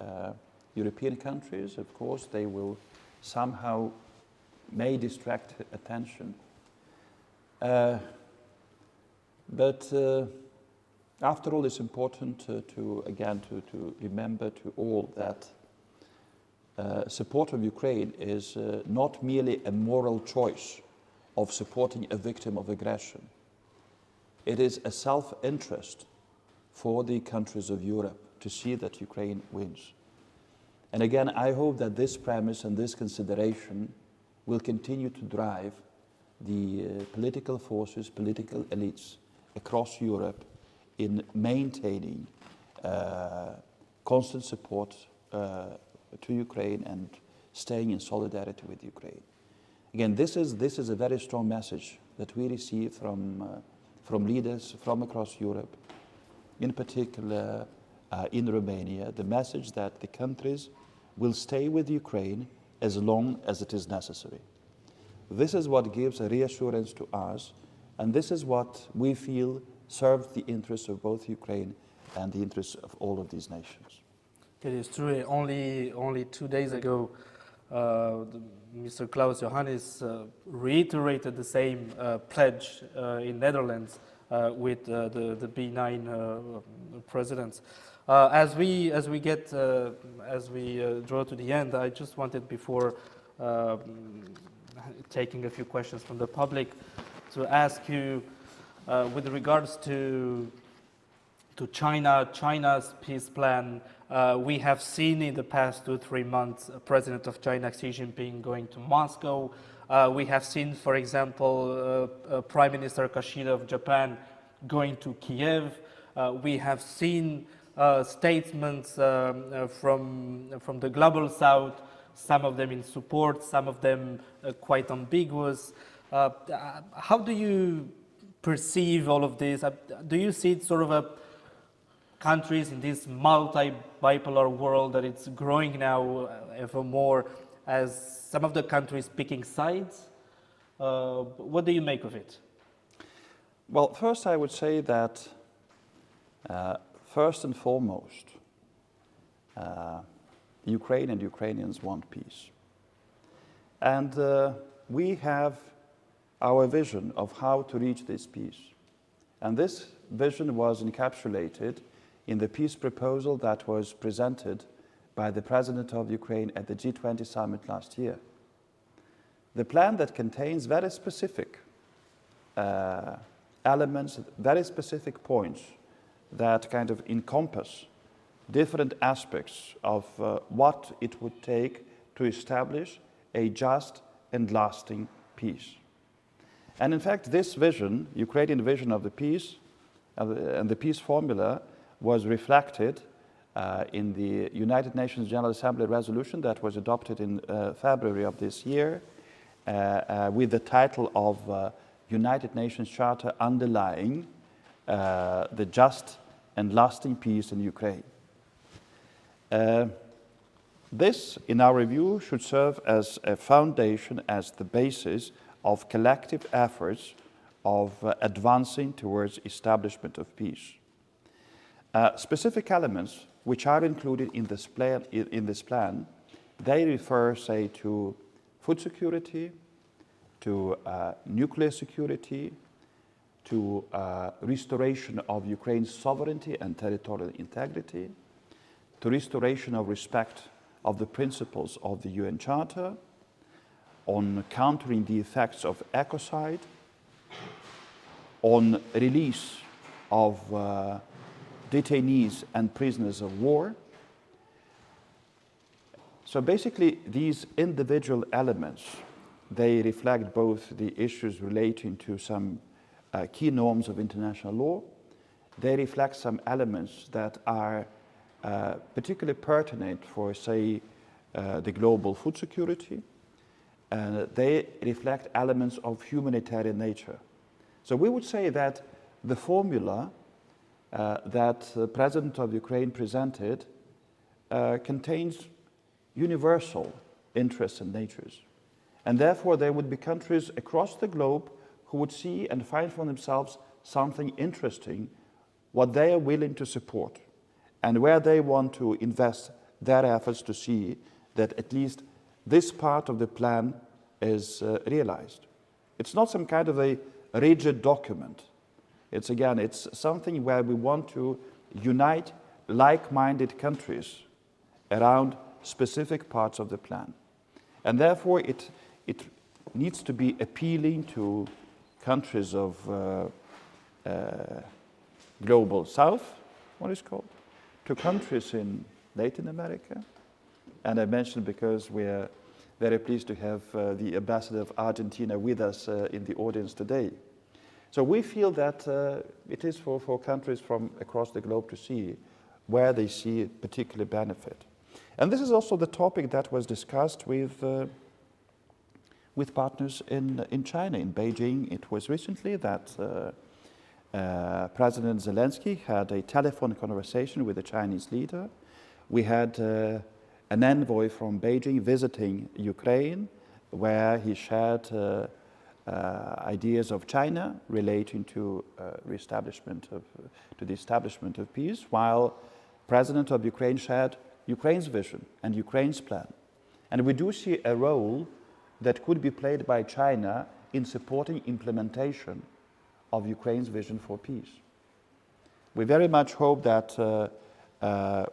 European countries, of course, they will somehow may distract attention. But after all, it's important to remember to all that support of Ukraine is not merely a moral choice of supporting a victim of aggression. It is a self-interest for the countries of Europe to see that Ukraine wins. And again, I hope that this premise and this consideration will continue to drive the political forces, political elites across Europe in maintaining constant support to Ukraine and staying in solidarity with Ukraine. Again, this is a very strong message that we receive from leaders from across Europe, in particular in Romania, the message that the countries will stay with Ukraine as long as it is necessary. This is what gives a reassurance to us, and this is what we feel serves the interests of both Ukraine and the interests of all of these nations. It is true. Only 2 days ago, Mr. Klaus Johannes reiterated the same pledge in Netherlands with the B9 presidents. As we draw to the end, I just wanted, before taking a few questions from the public, to ask you with regards to to China, China's peace plan. We have seen in the past 2-3 months President of China Xi Jinping going to Moscow. We have seen, for example, Prime Minister Kishida of Japan going to Kiev. We have seen statements from the global south, some of them in support, some of them quite ambiguous. How do you perceive all of this? Do you see it sort of a countries in this multi-bipolar world that it's growing now ever more as some of the countries picking sides? What do you make of it? Well, first I would say that first and foremost, Ukraine and Ukrainians want peace. And we have our vision of how to reach this peace. And this vision was encapsulated in the peace proposal that was presented by the President of Ukraine at the G20 summit last year. The plan that contains very specific elements, very specific points that kind of encompass different aspects of what it would take to establish a just and lasting peace. And in fact, this vision, Ukrainian vision of the peace and the peace formula was reflected in the United Nations General Assembly resolution that was adopted in February of this year with the title of United Nations Charter underlying the just and lasting peace in Ukraine. This, in our view, should serve as a foundation, as the basis of collective efforts of advancing towards establishment of peace. Specific elements which are included in this plan, they refer, say, to food security, to nuclear security, to restoration of Ukraine's sovereignty and territorial integrity, to restoration of respect of the principles of the UN Charter, on countering the effects of ecocide, on release of detainees and prisoners of war. So basically, these individual elements, they reflect both the issues relating to some key norms of international law. They reflect some elements that are particularly pertinent for, say, the global food security. They reflect elements of humanitarian nature. So we would say that the formula that the President of Ukraine presented contains universal interests and natures. And therefore, there would be countries across the globe who would see and find for themselves something interesting, what they are willing to support, and where they want to invest their efforts to see that at least this part of the plan is realized. It's not some kind of a rigid document. It's something where we want to unite like-minded countries around specific parts of the plan. And therefore, it needs to be appealing to countries of global south, what is called, to countries in Latin America. And I mentioned because we're very pleased to have the ambassador of Argentina with us in the audience today. So we feel that it is for countries from across the globe to see where they see particular benefit. And this is also the topic that was discussed with partners in China, in Beijing. It was recently that President Zelensky had a telephone conversation with the Chinese leader. We had an envoy from Beijing visiting Ukraine, where he shared ideas of China relating to the establishment of peace, while President of Ukraine shared Ukraine's vision and Ukraine's plan. And we do see a role that could be played by China in supporting implementation of Ukraine's vision for peace. We very much hope that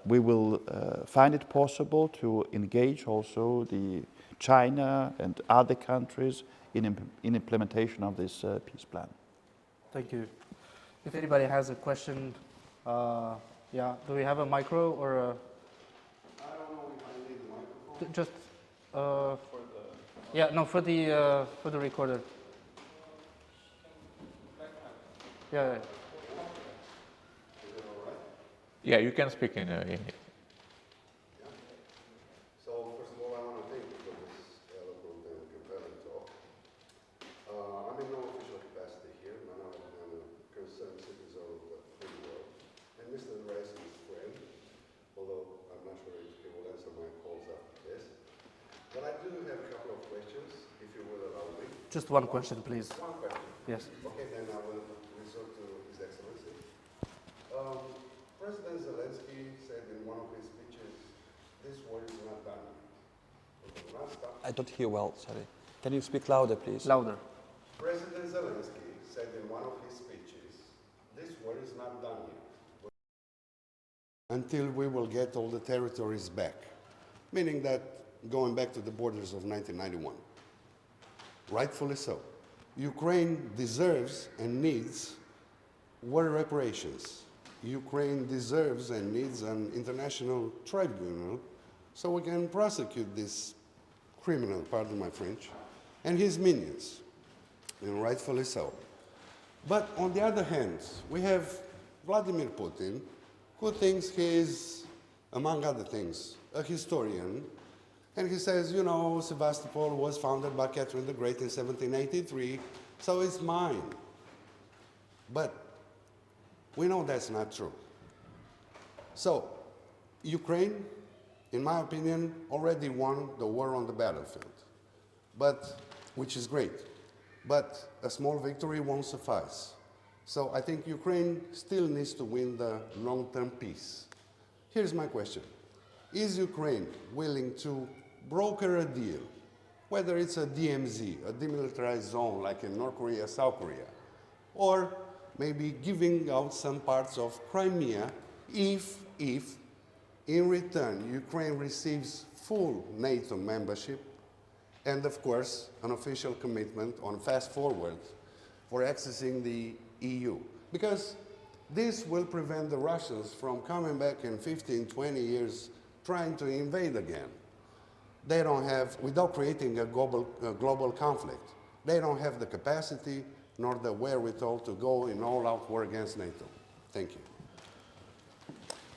we will find it possible to engage also the China and other countries in implementation of this peace plan. Thank you. If anybody has a question, Yeah, do we have a micro or a... I don't know if I need the microphone. Just... yeah, no, for the recorder. Yeah, yeah. Is it all right? Yeah, you can speak in it. So, first of all, I want to thank you for this eloquent and compelling talk. I'm in no official capacity here. I'm a concerned citizen of the free world. And Mr. Raetchi is a friend, although I'm not sure if he will answer my calls after this. But I do have a couple of questions, if you will allow me. Just one question, please. One question. Yes. Okay, then I will resort to His Excellency. President Zelensky said in one of his speeches, this war is not done. Okay, last time, I don't hear well, sorry. Can you speak louder, please? Louder. President Zelensky said in one of his speeches, this war is not done yet. Until we will get all the territories back. Meaning that going back to the borders of 1991. Rightfully so. Ukraine deserves and needs war reparations. Ukraine deserves and needs an international tribunal so we can prosecute this criminal, pardon my French, and his minions, and rightfully so. But on the other hand, we have Vladimir Putin, who thinks he is, among other things, a historian, and he says, you know, Sevastopol was founded by Catherine the Great in 1783, so it's mine. But we know that's not true. So, Ukraine, in my opinion, already won the war on the battlefield, which is great. But a small victory won't suffice. So I think Ukraine still needs to win the long-term peace. Here's my question. Is Ukraine willing to broker a deal, whether it's a DMZ, a demilitarized zone like in North Korea, South Korea, or maybe giving out some parts of Crimea if in return Ukraine receives full NATO membership and of course an official commitment on fast forward for accessing the EU. Because this will prevent the Russians from coming back in 15, 20 years trying to invade again. They don't have, without creating a global conflict, they don't have the capacity nor the wherewithal to go in all-out war against NATO. Thank you.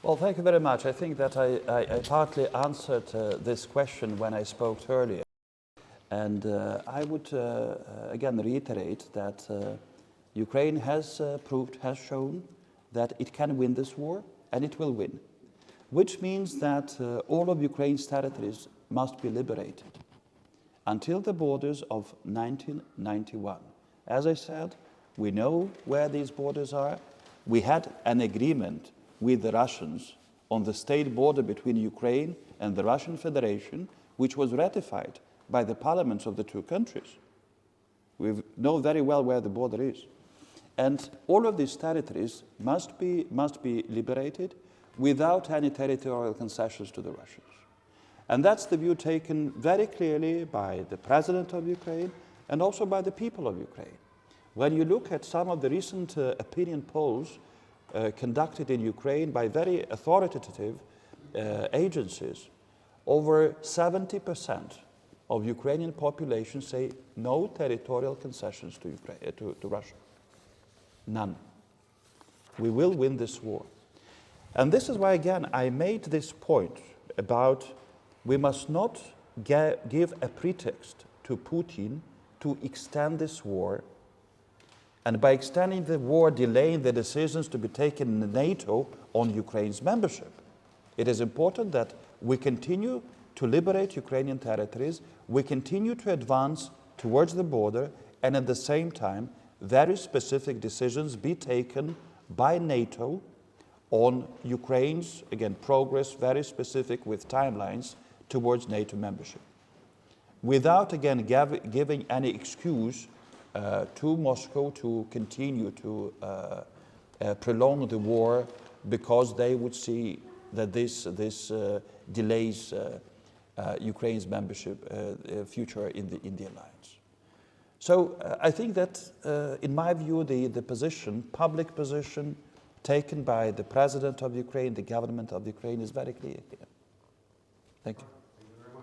Well, thank you very much. I think that I partly answered this question when I spoke earlier. And I would again reiterate that Ukraine has shown that it can win this war, and it will win, which means that all of Ukraine's territories must be liberated until the borders of 1991. As I said, we know where these borders are. We had an agreement with the Russians on the state border between Ukraine and the Russian Federation, which was ratified by the parliaments of the two countries. We know very well where the border is. And all of these territories must be liberated without any territorial concessions to the Russians. And that's the view taken very clearly by the president of Ukraine and also by the people of Ukraine. When you look at some of the recent opinion polls conducted in Ukraine by very authoritative agencies, over 70% of Ukrainian population say no territorial concessions to Ukraine, to Russia. None. We will win this war. And this is why, again, I made this point about we must not give a pretext to Putin to extend this war, and by extending the war, delaying the decisions to be taken in NATO on Ukraine's membership. It is important that we continue to liberate Ukrainian territories, we continue to advance towards the border, and at the same time, very specific decisions be taken by NATO on Ukraine's, again, progress, very specific with timelines towards NATO membership. Without, again, giving any excuse to Moscow to continue to prolong the war because they would see that this delays Ukraine's membership future in the alliance. So I think that, in my view, the position, public position, taken by the President of Ukraine, the government of Ukraine, is very clear here. Thank you.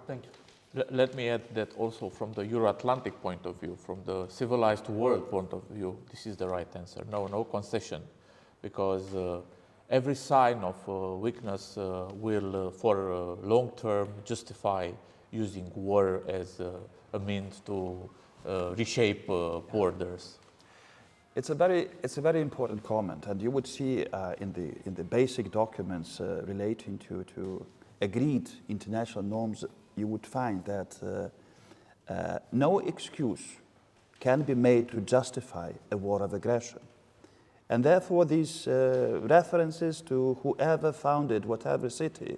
Thank you. Let me add that also from the Euro-Atlantic point of view, from the civilized world point of view, this is the right answer. No concession, because every sign of weakness will, for long term, justify using war as a means to reshape borders. It's a very important comment, and you would see in the basic documents relating to agreed international norms, you would find that no excuse can be made to justify a war of aggression. And therefore these references to whoever founded whatever city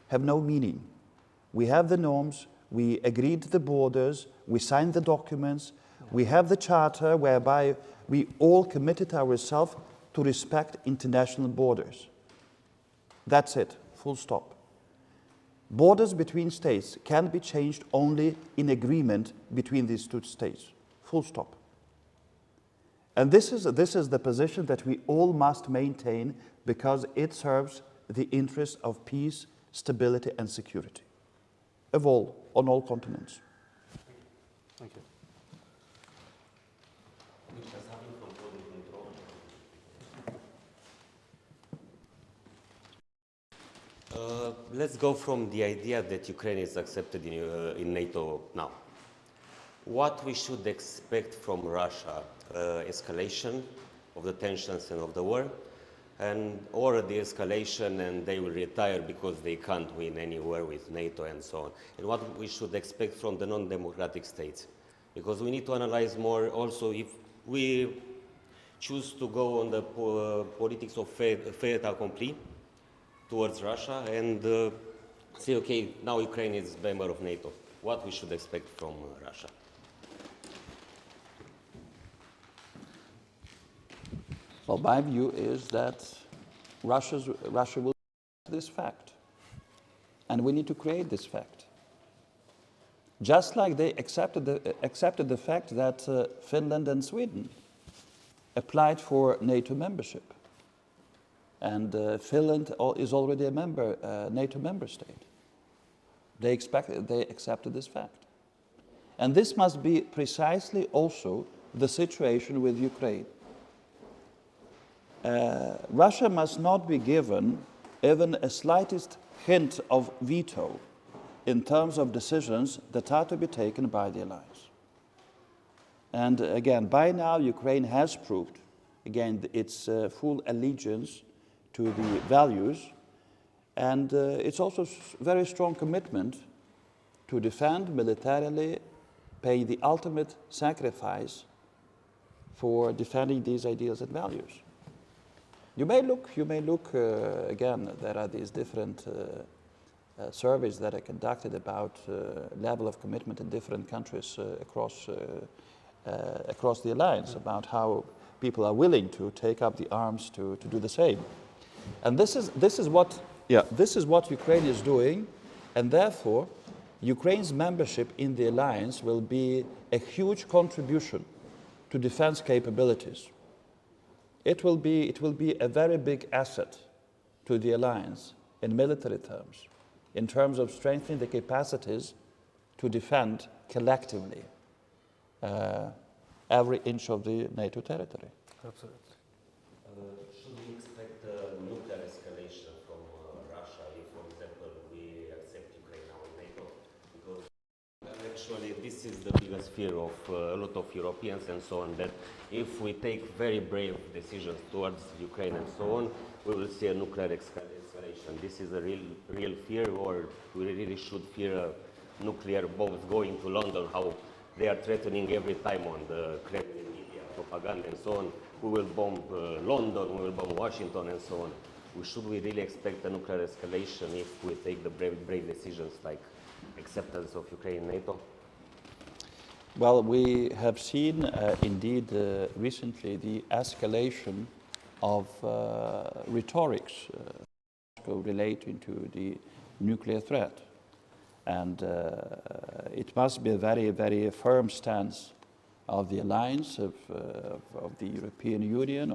have no meaning. We have the norms, we agreed the borders, we signed the documents, we have the charter whereby we all committed ourselves to respect international borders. That's it, full stop. Borders between states can be changed only in agreement between these two states, full stop. And this is the position that we all must maintain, because it serves the interests of peace, stability and security of all, on all continents. Thank you. Let's go from the idea that Ukraine is accepted in NATO now. What we should expect from Russia? Escalation of the tensions and of the war, or the escalation and they will retire because they can't win anywhere with NATO and so on. And what we should expect from the non-democratic states? Because we need to analyze more also if we choose to go on the politics of fait accompli towards Russia and say, okay, now Ukraine is a member of NATO. What we should expect from Russia? Well, my view is that Russia will accept this fact, and we need to create this fact. Just like they accepted the fact that Finland and Sweden applied for NATO membership, and Finland is already a NATO member state. They accepted this fact, and this must be precisely also the situation with Ukraine. Russia must not be given even a slightest hint of veto in terms of decisions that are to be taken by the allies. And again, by now Ukraine has proved, again, its full allegiance to the values, and it's also very strong commitment to defend militarily, pay the ultimate sacrifice for defending these ideals and values. You may look again, there are these different surveys that are conducted about level of commitment in different countries across the alliance, about how people are willing to take up the arms to do the same. And this is what Ukraine is doing, and therefore Ukraine's membership in the alliance will be a huge contribution to defense capabilities. It will be a very big asset to the alliance in military terms, in terms of strengthening the capacities to defend collectively every inch of the NATO territory. Absolutely. Should we expect nuclear escalation from Russia if, for example, we accept Ukraine now in NATO? Because actually this is the biggest fear of a lot of Europeans and so on, that if we take very brave decisions towards Ukraine and so on, we will see a nuclear escalation. This is a real fear, or we really should fear nuclear bombs going to London, how they are threatening every time on the Kremlin media, propaganda and so on. We will bomb London, we will bomb Washington and so on. Should we really expect a nuclear escalation if we take the brave decisions like acceptance of Ukraine in NATO? Well, we have seen indeed recently the escalation of rhetorics relating to the nuclear threat. And it must be a very, very firm stance of the alliance, of the European Union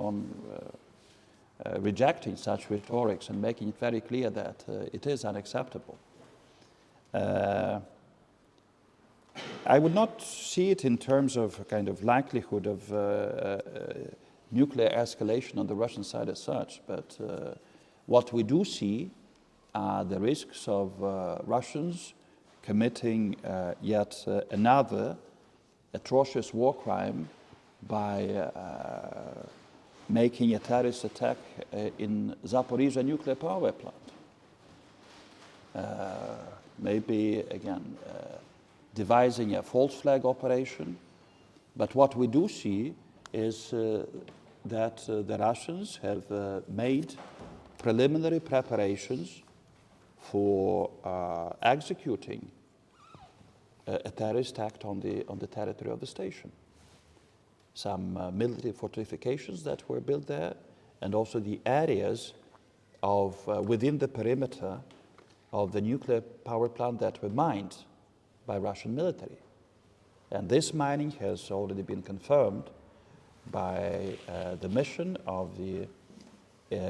rejecting such rhetorics and making it very clear that it is unacceptable. I would not see it in terms of a kind of likelihood of nuclear escalation on the Russian side as such, but what we do see are the risks of Russians committing yet another atrocious war crime by making a terrorist attack in Zaporizhzhia nuclear power plant. Maybe, again, devising a false flag operation. But what we do see is that the Russians have made preliminary preparations for executing a terrorist act on the territory of the station. Some military fortifications that were built there, and also the areas of within the perimeter of the nuclear power plant that were mined by Russian military. And this mining has already been confirmed by the mission of the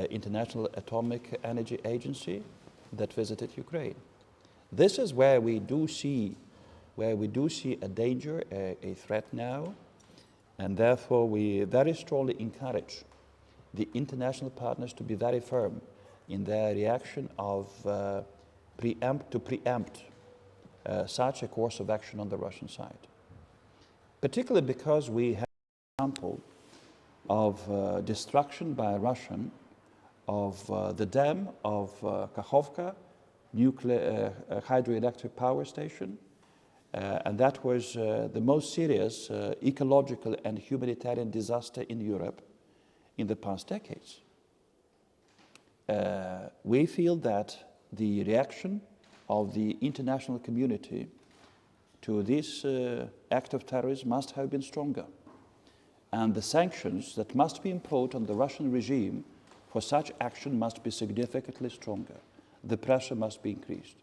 International Atomic Energy Agency that visited Ukraine. This is where we do see a danger, a threat now, and therefore we very strongly encourage the international partners to be very firm in their reaction of preempt such a course of action on the Russian side. Particularly because we have an example of destruction by Russian of the dam of Kakhovka nuclear hydroelectric power station, and that was the most serious ecological and humanitarian disaster in Europe in the past decades. We feel that the reaction of the international community to this act of terrorism must have been stronger. And the sanctions that must be imposed on the Russian regime for such action must be significantly stronger. The pressure must be increased.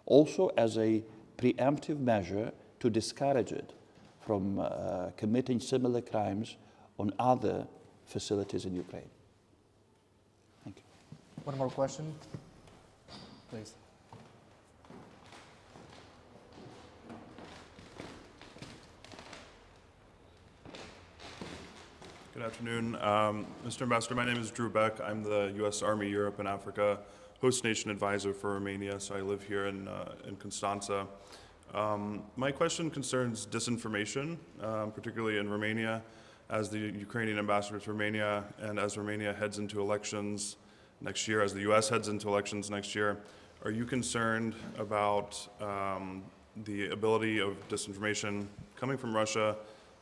Also as a preemptive measure to discourage it from committing similar crimes on other facilities in Ukraine. Thank you. One more question, please. Good afternoon. Mr. Ambassador, my name is Drew Beck. I'm the U.S. Army Europe and Africa Host Nation Advisor for Romania, so I live here in Constanța. My question concerns disinformation, particularly in Romania, as the Ukrainian Ambassador to Romania, and as Romania heads into elections next year, as the U.S. heads into elections next year. Are you concerned about the ability of disinformation coming from Russia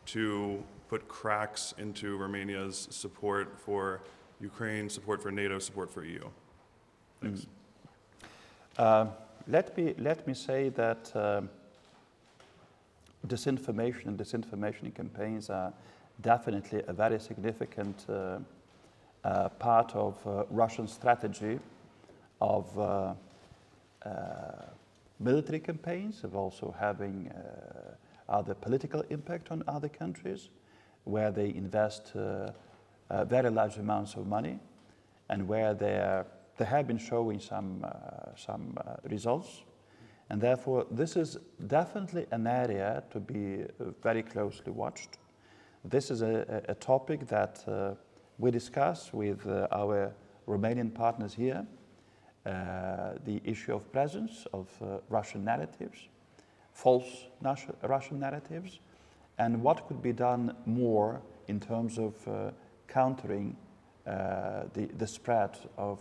to put cracks into Romania's support for Ukraine, support for NATO, support for EU? Thanks. Let me say that disinformation and disinformation campaigns are definitely a very significant part of Russian strategy of military campaigns, of also having other political impact on other countries, where they invest very large amounts of money, and where they have been showing some results. And therefore, this is definitely an area to be very closely watched. This is a topic that we discuss with our Romanian partners here, the issue of presence of Russian narratives, false Russian narratives, and what could be done more in terms of countering the spread of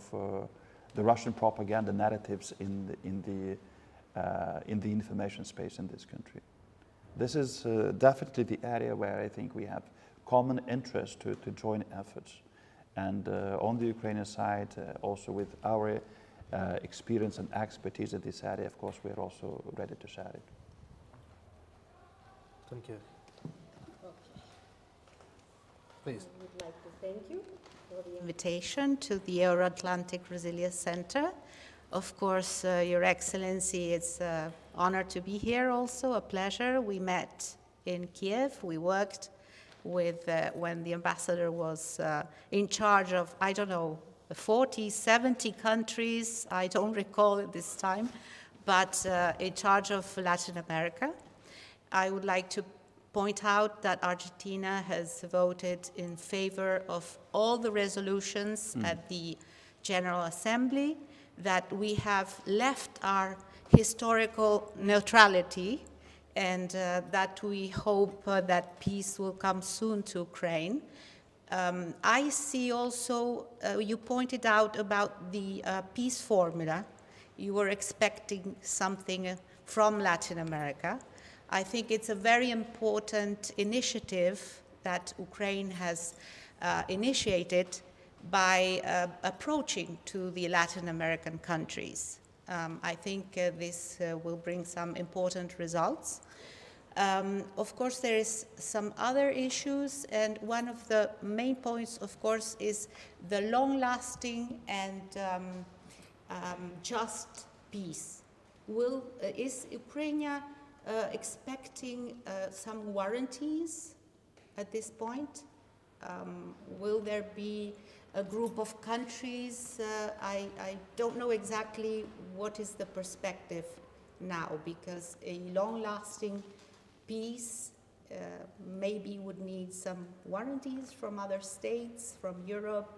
the Russian propaganda narratives in the information space in this country. This is definitely the area where I think we have common interest to join efforts. And on the Ukrainian side, also with our experience and expertise in this area, of course, we are also ready to share it. Thank you. Please. I would like to thank you for the invitation to the Euro-Atlantic Resilience Center. Of course, Your Excellency, it's an honor to be here also, a pleasure. We met in Kiev. We worked with, when the ambassador was in charge of, I don't know, 40, 70 countries, I don't recall at this time, but in charge of Latin America. I would like to point out that Argentina has voted in favor of all the resolutions at the General Assembly, that we have left our historical neutrality, and that we hope that peace will come soon to Ukraine. I see also, you pointed out about the peace formula. You were expecting something from Latin America. I think it's a very important initiative that Ukraine has initiated by approaching to the Latin American countries. I think this will bring some important results. Of course, there is some other issues, and one of the main points, of course, is the long-lasting and just peace. Is Ukraine expecting some warranties at this point? Will there be a group of countries? I don't know exactly what is the perspective now, because a long-lasting peace maybe would need some warranties from other states, from Europe,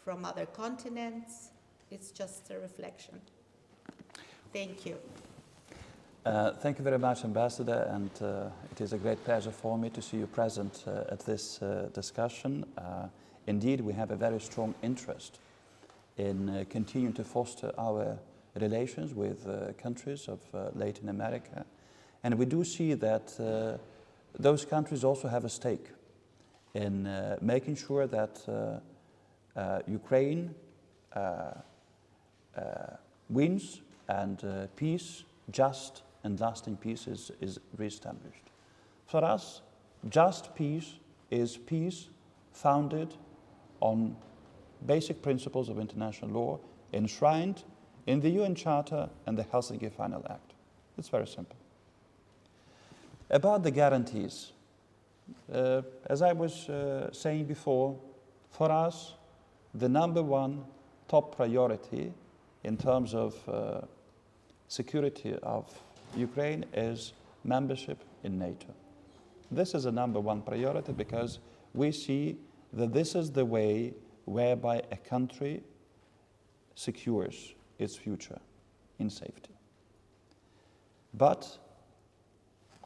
from other continents. It's just a reflection. Thank you. Thank you very much, Ambassador, and it is a great pleasure for me to see you present at this discussion. Indeed, we have a very strong interest in continuing to foster our relations with countries of Latin America. And we do see that those countries also have a stake in making sure that Ukraine wins and peace, just and lasting peace, is reestablished. For us, just peace is peace founded on basic principles of international law enshrined in the UN Charter and the Helsinki Final Act. It's very simple. About the guarantees, as I was saying before, for us, the number one top priority in terms of security of Ukraine is membership in NATO. This is a number one priority because we see that this is the way whereby a country secures its future in safety. But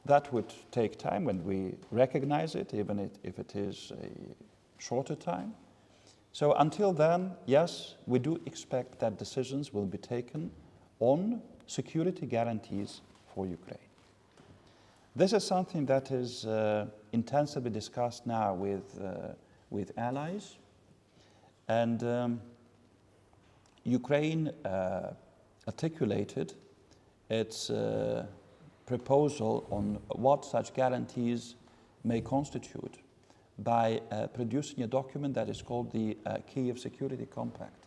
that would take time when we recognize it, even if it is a shorter time. So until then, yes, we do expect that decisions will be taken on security guarantees for Ukraine. This is something that is intensively discussed now with allies. And Ukraine articulated its proposal on what such guarantees may constitute by producing a document that is called the Kyiv Security Compact.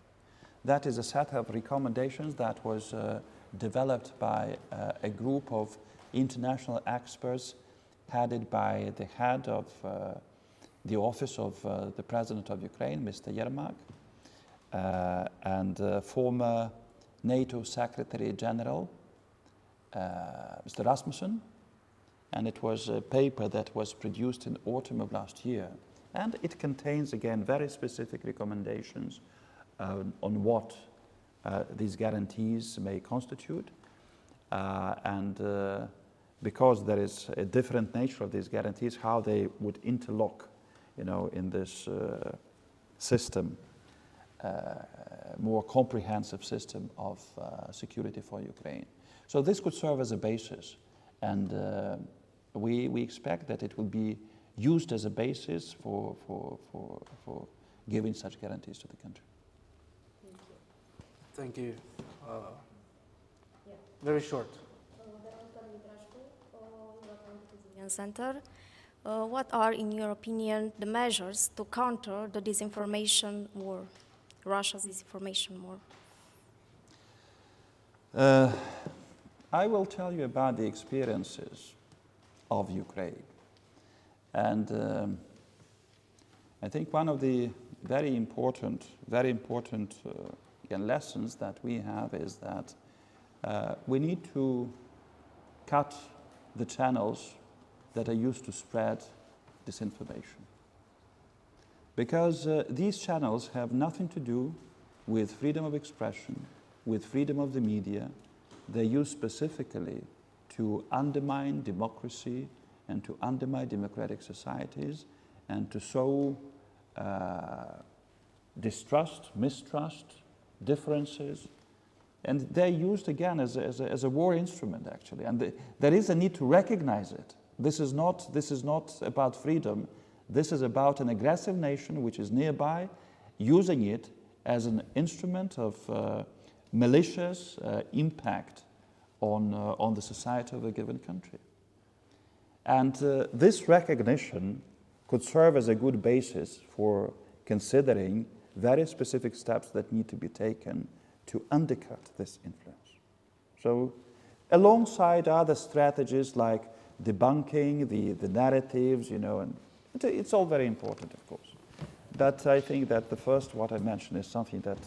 That is a set of recommendations that was developed by a group of international experts headed by the head of the office of the President of Ukraine, Mr. Yermak, and former NATO Secretary General, Mr. Rasmussen, and it was a paper that was produced in autumn of last year. And it contains, again, very specific recommendations on what these guarantees may constitute. And because there is a different nature of these guarantees, how they would interlock, in this system, more comprehensive system of security for Ukraine. So this could serve as a basis, and we expect that it will be used as a basis for giving such guarantees to the country. Thank you. Very short. Center. What are, in your opinion, the measures to counter the disinformation war, Russia's disinformation war? I will tell you about the experiences of Ukraine. And I think one of the very important again, lessons that we have is that we need to cut the channels that are used to spread disinformation. Because these channels have nothing to do with freedom of expression, with freedom of the media. They're used specifically to undermine democracy and to undermine democratic societies and to sow distrust, mistrust, differences. And they're used again as a war instrument, actually. And there is a need to recognize it. This is not about freedom. This is about an aggressive nation which is nearby, using it as an instrument of malicious impact on the society of a given country. And this recognition could serve as a good basis for considering very specific steps that need to be taken to undercut this influence. So alongside other strategies like debunking the narratives, and it's all very important, of course. But I think that the first, what I mentioned, is something that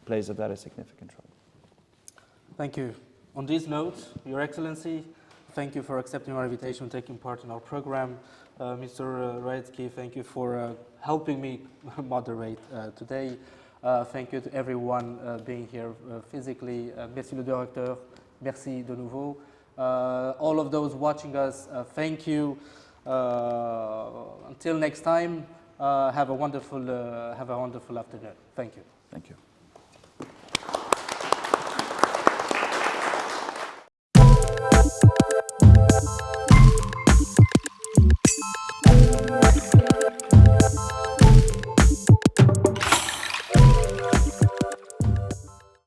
plays a very significant role. Thank you. On this note, Your Excellency, thank you for accepting our invitation, taking part in our program. Mr. Raetchi, thank you for helping me moderate today. Thank you to everyone being here physically. Merci le directeur. Merci de nouveau. All of those watching us, thank you. Until next time, have a wonderful afternoon. Thank you. Thank you.